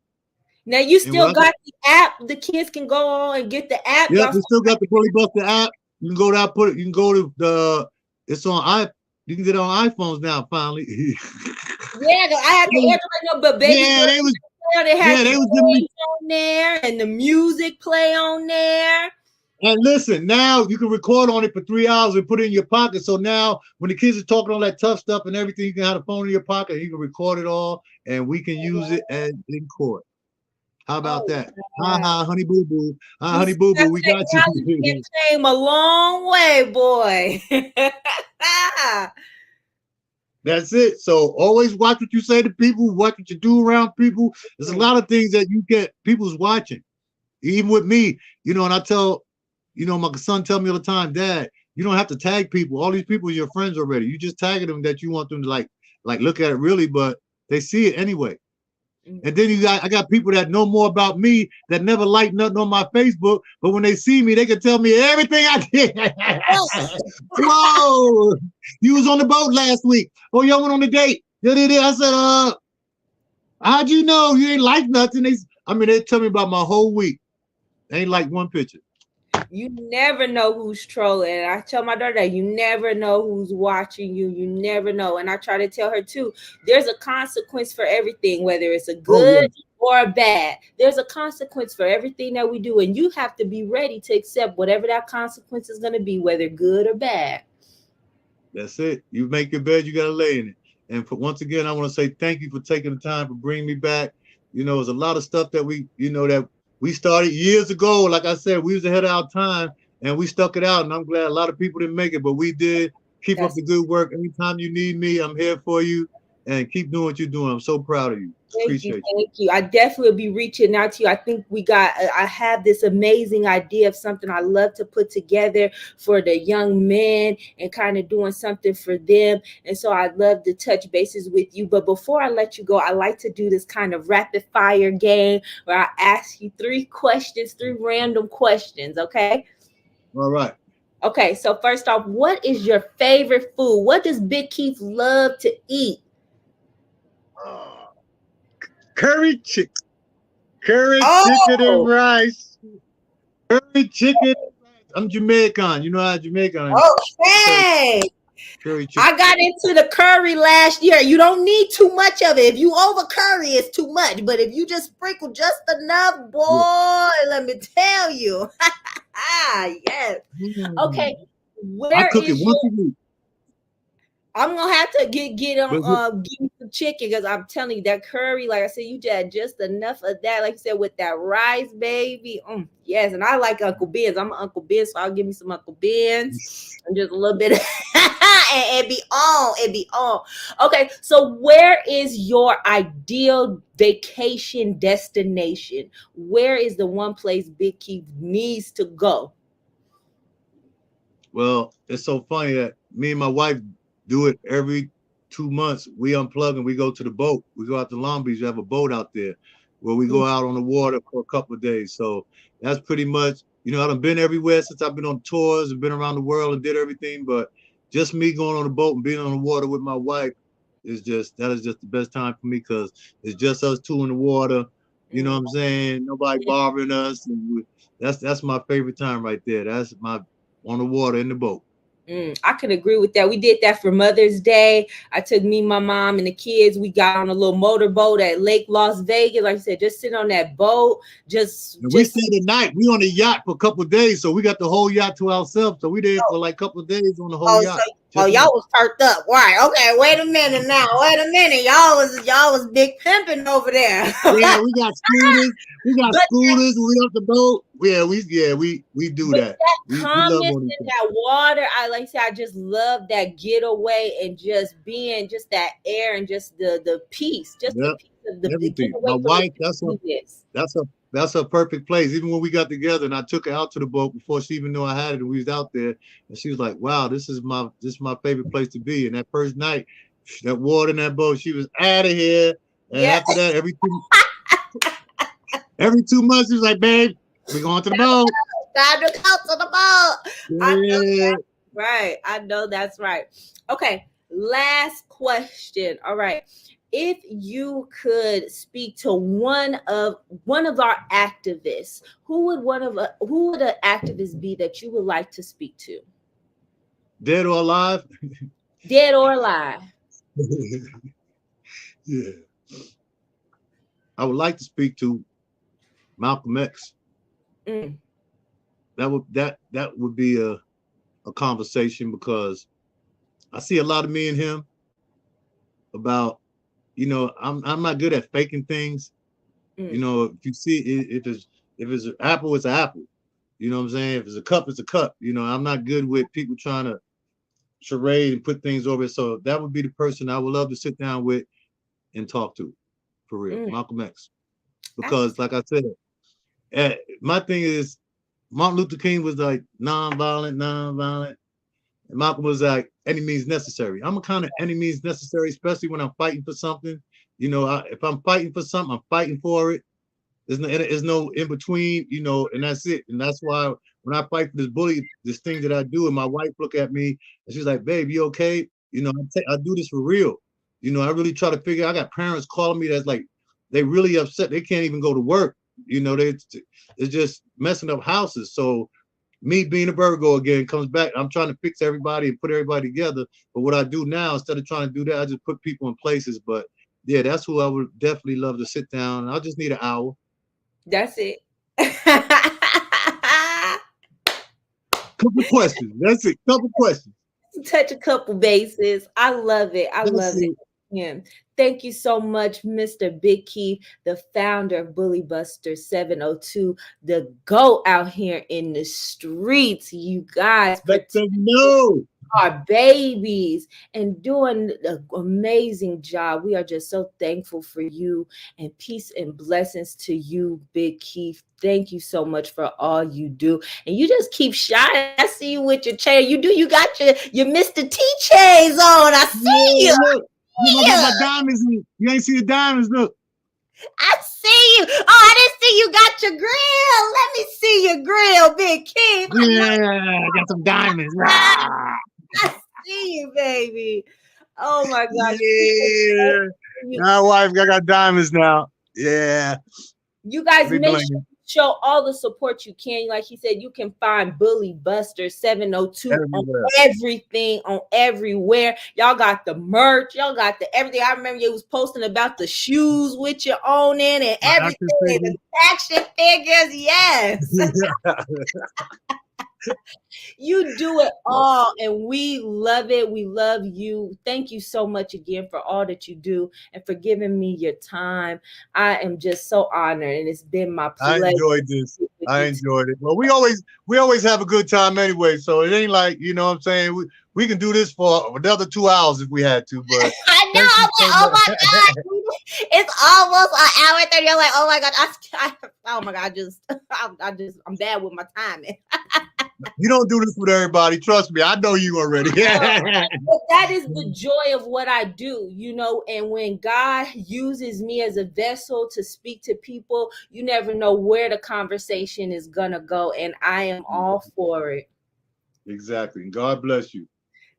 Now you still got the app. The kids can go on and get the app. Yeah, we still got the Bully Buster app. You can go down, you can go to it's on you can get it on iPhones now, finally. Yeah, I had the Android, but baby, they was on there and the music play on there. And listen, now you can record on it for 3 hours and put it in your pocket. So now when the kids are talking all that tough stuff and everything, you can have a phone in your pocket and you can record it all and we can use it in court. How about that? Wow. Ha, honey boo boo. Honey boo boo, we got you. It came a long way, boy. That's it. So always watch what you say to people, watch what you do around people. There's a lot of things that you get people's watching. Even with me, you know, and I tell, you know, my son tell me all the time, Dad, you don't have to tag people. All these people are your friends already. You just tagging them that you want them to like look at it really, but they see it anyway. And then I got people that know more about me that never liked nothing on my Facebook, but when they see me, they can tell me everything I did. Whoa, you was on the boat last week. Oh, y'all went on a date. I said, how'd you know you ain't like nothing? They tell me about my whole week. They ain't like one picture. You never know who's trolling. I tell my daughter that you never know who's watching you. You never know. And I try to tell her too, there's a consequence for everything, whether it's a good or a bad. There's a consequence for everything that we do. And you have to be ready to accept whatever that consequence is going to be, whether good or bad. That's it. You make your bed, you got to lay in it. And once again, I want to say thank you for taking the time to bring me back. You know, there's a lot of stuff that we started years ago. Like I said, we was ahead of our time and we stuck it out. And I'm glad a lot of people didn't make it, but we did. Keep up the good work. Anytime you need me, I'm here for you. And keep doing what you're doing. I'm so proud of you. Thank you. I definitely will be reaching out to you. I think I have this amazing idea of something I love to put together for the young men and kind of doing something for them. And so I'd love to touch bases with you. But before I let you go, I like to do this kind of rapid fire game where I ask you 3 random questions. Okay. All right. Okay. So first off, what is your favorite food? What does Big Keith love to eat? Curry chicken. Chicken and rice. Curry chicken. I'm Jamaican. You know how Jamaican. Okay. Curry chicken. I got into the curry last year. You don't need too much of it. If you over curry, it's too much. But if you just sprinkle just enough, boy, let me tell you. Yes. Okay. I cook it once a week. I'm gonna have to get on give me some chicken because I'm telling you that curry, like I said, you just enough of that, like you said, with that rice, baby. Yes, and I like Uncle Ben's. I'm an Uncle Ben, so I'll give me some Uncle Ben's and just a little bit of and be on. Okay, so where is your ideal vacation destination? Where is the one place Big Keith needs to go? Well, it's so funny that me and my wife do it every 2 months. We unplug and we go to the boat. We go out to Long Beach. We have a boat out there where we go out on the water for a couple of days. So that's pretty much, I've been everywhere since I've been on tours and been around the world and did everything. But just me going on the boat and being on the water with my wife that is just the best time for me because it's just us two in the water. You know what I'm saying? Nobody bothering us. And that's my favorite time right there. That's my on the water in the boat. I can agree with that. We did that for Mother's Day. I took me, my mom, and the kids. We got on a little motorboat at Lake Las Vegas. Like I said, just sit on that boat. We stayed the night. We on the yacht for a couple of days, so we got the whole yacht to ourselves. So we there for like a couple of days on the whole yacht. Y'all was turned up, right? Okay, wait a minute now. Wait a minute, y'all was big pimping over there. Yeah, we got scooters. We We off the boat. Yeah, we do that. We love in that water. I like to say, I just love that getaway and just being just that air and just the peace, just the peace of the everything. My wife, that's a perfect place. Even when we got together and I took her out to the boat before she even knew I had it, and we was out there, and she was like, "Wow, this is my favorite place to be." And that first night, that water in that boat, she was out of here. And after that, every 2 months, she was like, "Babe, we're going to the boat." Time to go to the boat. Yeah. Right. I know that's right. Okay. Last question. All right. If you could speak to one of our activists, who would an activist be that you would like to speak to? Dead or alive? Dead or alive. Yeah. I would like to speak to Malcolm X. That would be a conversation because I see a lot of me and him about, I'm not good at faking things. If you see if it's an apple, it's an apple. You know what I'm saying? If it's a cup, it's a cup. I'm not good with people trying to charade and put things over it. So that would be the person I would love to sit down with and talk to, for real, Malcolm X. Because like I said, my thing is Martin Luther King was like non-violent. And Malcolm was like, any means necessary. I'm a kind of any means necessary, especially when I'm fighting for something. If I'm fighting for something, I'm fighting for it. There's no in between, and that's it. And that's why when I fight for this thing that I do, and my wife look at me and she's like, "Babe, you okay?" I do this for real. I really try to figure. I got parents calling me that's like, they really upset. They can't even go to work. It's just messing up houses. So me being a Virgo again comes back. I'm trying to fix everybody and put everybody together. But what I do now, instead of trying to do that, I just put people in places. But yeah, that's who I would definitely love to sit down. I just need an hour. That's it. Couple questions. That's it. Couple questions. Touch a couple bases. I love it. I love it. Yeah. Thank you so much, Mr. Big Keith, the founder of Bully Buster 702, the go out here in the streets, you guys. Let them know. Our babies and doing an amazing job. We are just so thankful for you, and peace and blessings to you, Big Keith. Thank you so much for all you do. And you just keep shining. I see you with your chain. You got your Mr. T chains on. I see you. Look, I got my diamonds in. You ain't see the diamonds, look. I see you. Oh, I didn't see you got your grill. Let me see your grill, Big Keith. Yeah, I got some diamonds. I see you, baby. Oh my gosh. Yeah. My wife, I got diamonds now. Yeah. You guys make sure you show all the support you can. Like he said, you can find Bully Buster 702 everywhere. On everything, on everywhere. Y'all got the merch, y'all got the everything. I remember you was posting about the shoes with your own in and everything. The action figures, yes. You do it all, and we love it. We love you. Thank you so much again for all that you do and for giving me your time. I am just so honored, and it's been my pleasure. I enjoyed this. I enjoyed it. Well, we always have a good time anyway, so it ain't like, you know what I'm saying, we can do this for another 2 hours if we had to. But I know. Oh my God, it's almost an hour 30. I'm like, oh my God, oh my God, I'm bad with my timing. You don't do this with everybody. Trust me, I know you already. But that is the joy of what I do, and when God uses me as a vessel to speak to people, you never know where the conversation is gonna go, and I am all for it. Exactly. God bless you.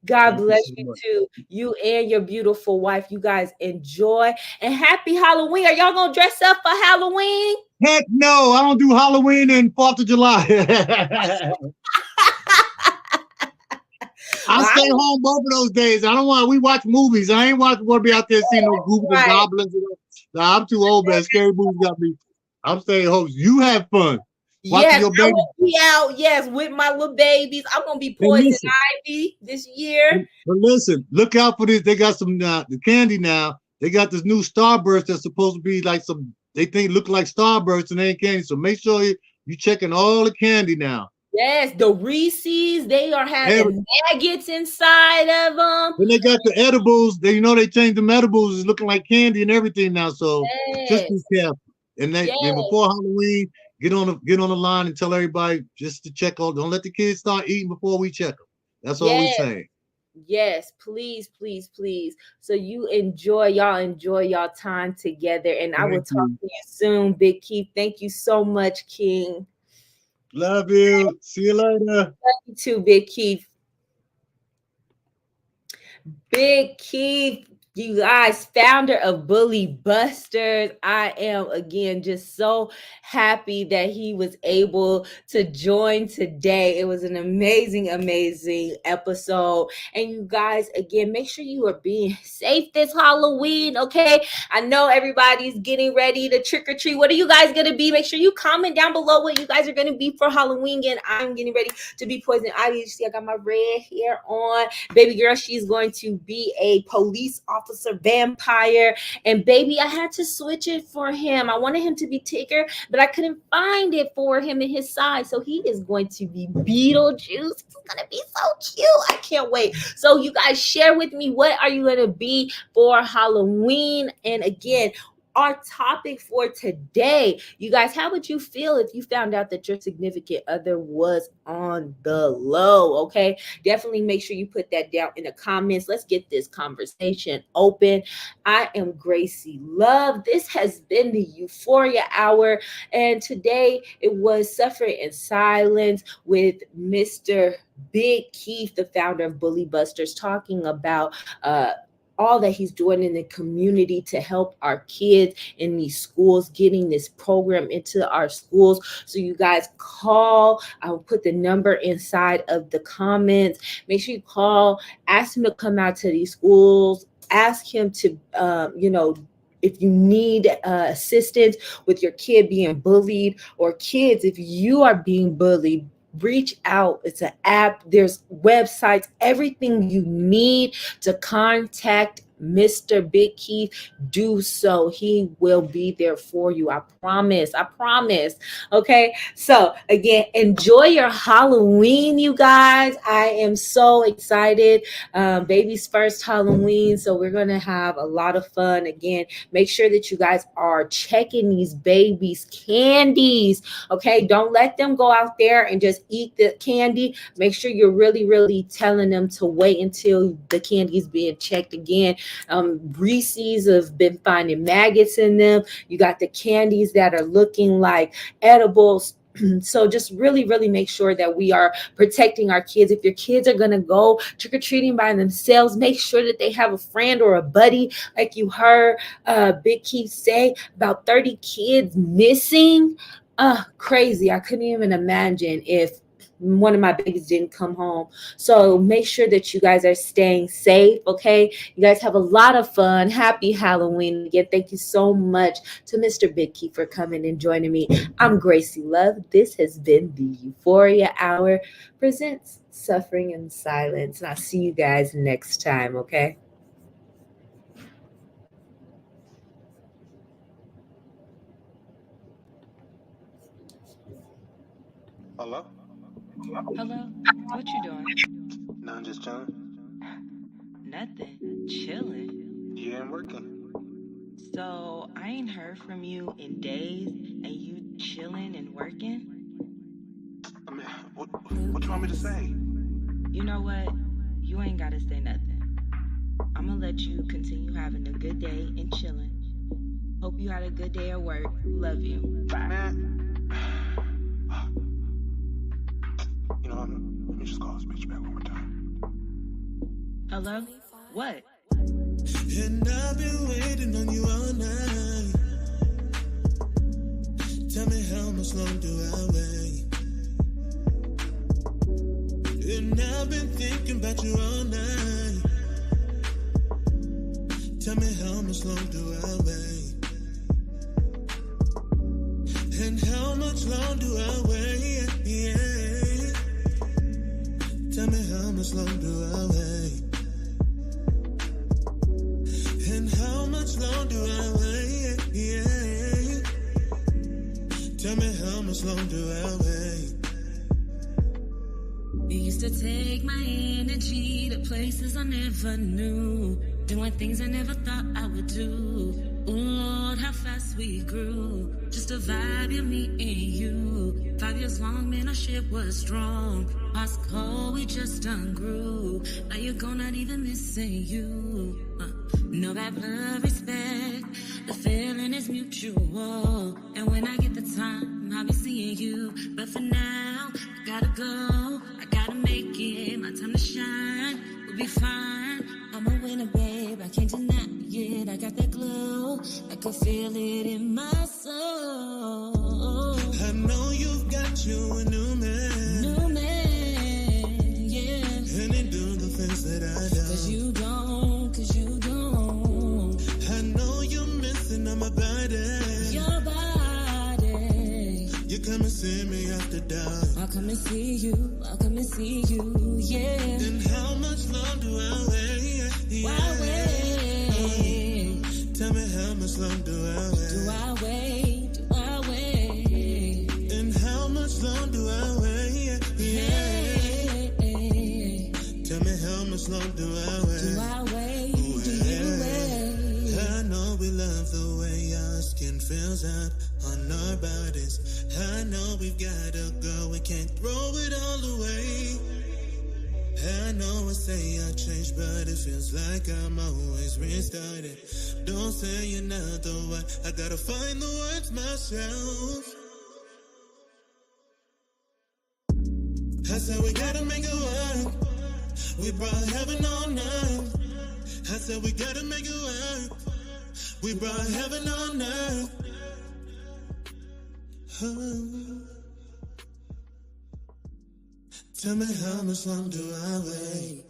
God Thank you bless so you much. too. You and your beautiful wife. You guys enjoy and happy Halloween. Are y'all gonna dress up for Halloween? Heck no, I don't do Halloween and 4th of July. I stay Well, home both of those days. I don't want. We watch movies. I ain't want to be out there seeing no goobers and right. goblins. Nah, I'm too old, man. Scary movies got me. I'm staying home. You have fun watching Yes, your I baby. will be out. Yes, with my little babies. I'm gonna be And Poison listen, Ivy this year. but listen. Look out for this. They got some the candy now. They got this new Starburst that's supposed to be like some. They think look like Starburst and they ain't candy. So make sure you checking all the candy now. Yes, the Reese's. They are Every, having maggots inside of them. Then they got the edibles. They changed the edibles. It's looking like candy and everything now. So just be Yes, careful. And yes, before Halloween, get on the line and tell everybody just to check on. Don't let the kids start eating before we check them. That's all we yes. saying. Yes, please, please, please. So y'all enjoy y'all time together. And I will Thank talk you. to you soon, Big Keith. Thank you so much, King. Love you. See you later. Love you too, Big Keith. Big Keith, you guys, founder of Bully Busters. I am again just so happy that he was able to join today. It was an amazing, amazing episode. And you guys, again, make sure you are being safe this Halloween, okay? I know everybody's getting ready to trick or treat. What are you guys gonna be? Make sure you comment down below what you guys are gonna be for Halloween. And I'm getting ready to be Poison Ivy. You see, I got my red hair on. Baby girl, she's going to be a police officer vampire. And baby, I had to switch it for him. I wanted him to be Tigger, but I couldn't find it for him in his size. So he is going to be Beetlejuice. It's gonna be so cute. I can't wait. So you guys share with me, what are you gonna be for Halloween? And again, our topic for today, you guys, how would you feel if you found out that your significant other was on the low? Okay, definitely make sure you put that down in the comments. Let's get this conversation open. I am Gracie Love. This has been the Euphoria Hour, and today it was Suffering in Silence with Mr. Big Keith, the founder of Bully Busters, talking about all that he's doing in the community to help our kids in these schools, getting this program into our schools. So you guys call. I'll put the number inside of the comments. Make sure you call, ask him to come out to these schools, ask him to, if you need assistance with your kid being bullied, or kids, if you are being bullied, reach out. It's an app, there's websites, everything you need to contact Mr. Big Keith, do so. He will be there for you. I promise. I promise. Okay. So again, enjoy your Halloween, you guys. I am so excited. Baby's first Halloween. So we're going to have a lot of fun. Again, make sure that you guys are checking these babies' candies. Okay. Don't let them go out there and just eat the candy. Make sure you're really, really telling them to wait until the candy is being checked again. Reese's have been finding maggots in them. You got the candies that are looking like edibles. So just really, really make sure that we are protecting our kids. If your kids are going to go trick-or-treating by themselves, make sure that they have a friend or a buddy. Like you heard Big Keith say, about 30 kids missing. Crazy. I couldn't even imagine if one of my babies didn't come home. So make sure that you guys are staying safe, okay? You guys have a lot of fun. Happy Halloween. Again, thank you so much to Mr. Big Key for coming and joining me. I'm Gracie Love. This has been the Euphoria Hour presents Suffering in Silence. And I'll see you guys next time, okay? Hello? Hello, what you doing? No, I'm just chilling. Nothing. Chilling. Yeah, I'm working. So I ain't heard from you in days and you chilling and working? I mean, What you want me to say? You know what? You ain't gotta say nothing. I'm gonna let you continue having a good day and chilling. Hope you had a good day at work. Love you. Bye. Man. You know, let me just call this bitch back one more time. Hello? What? And I've been waiting on you all night. Tell me how much long do I wait? And I've been thinking about you all night. Tell me how much long do I wait? And how much long do I wait? Yeah. Tell me how much long do I wait? And how much long do I wait? Yeah. Tell me how much long do I wait? You used to take my energy to places I never knew, doing things I never thought I would do. Oh Lord, how fast we grew. Just a vibe, you, me, and you. 5 years long, man, our shit was strong. Hearts cold, we just ungrew. Now you're gone, not even missing you. No bad blood, respect. The feeling is mutual. And when I get the time, I'll be seeing you. But for now, I gotta go. I gotta make it. My time to shine. We'll be fine. I'm a winner, babe. I can't deny it. I got that glow. I can feel it in my soul. I know you've got you a new man. New man, yeah. And he do the things that I don't. Cause you don't, cause you don't. I know you're missing on my body. Your body. You come and see me after dark. I'll come and see you, I'll come and see you, yeah. And how much long do I wait? Yeah. Why wait? Tell me how much long do I wait? Do I wait? Do I wait? And how much long do I wait? Yeah. Hey. Tell me how much long do I wait? Do I wait? Do you wait? I know we love the way our skin feels up on our bodies. I know we've gotta go, we can't throw it all away. I know I say I changed, but it feels like I'm always restarted. Don't say another word, I gotta find the words myself. I said we gotta make it work. We brought heaven on earth. I said we gotta make it work. We brought heaven on earth. Oh. Tell me how much long do I wait?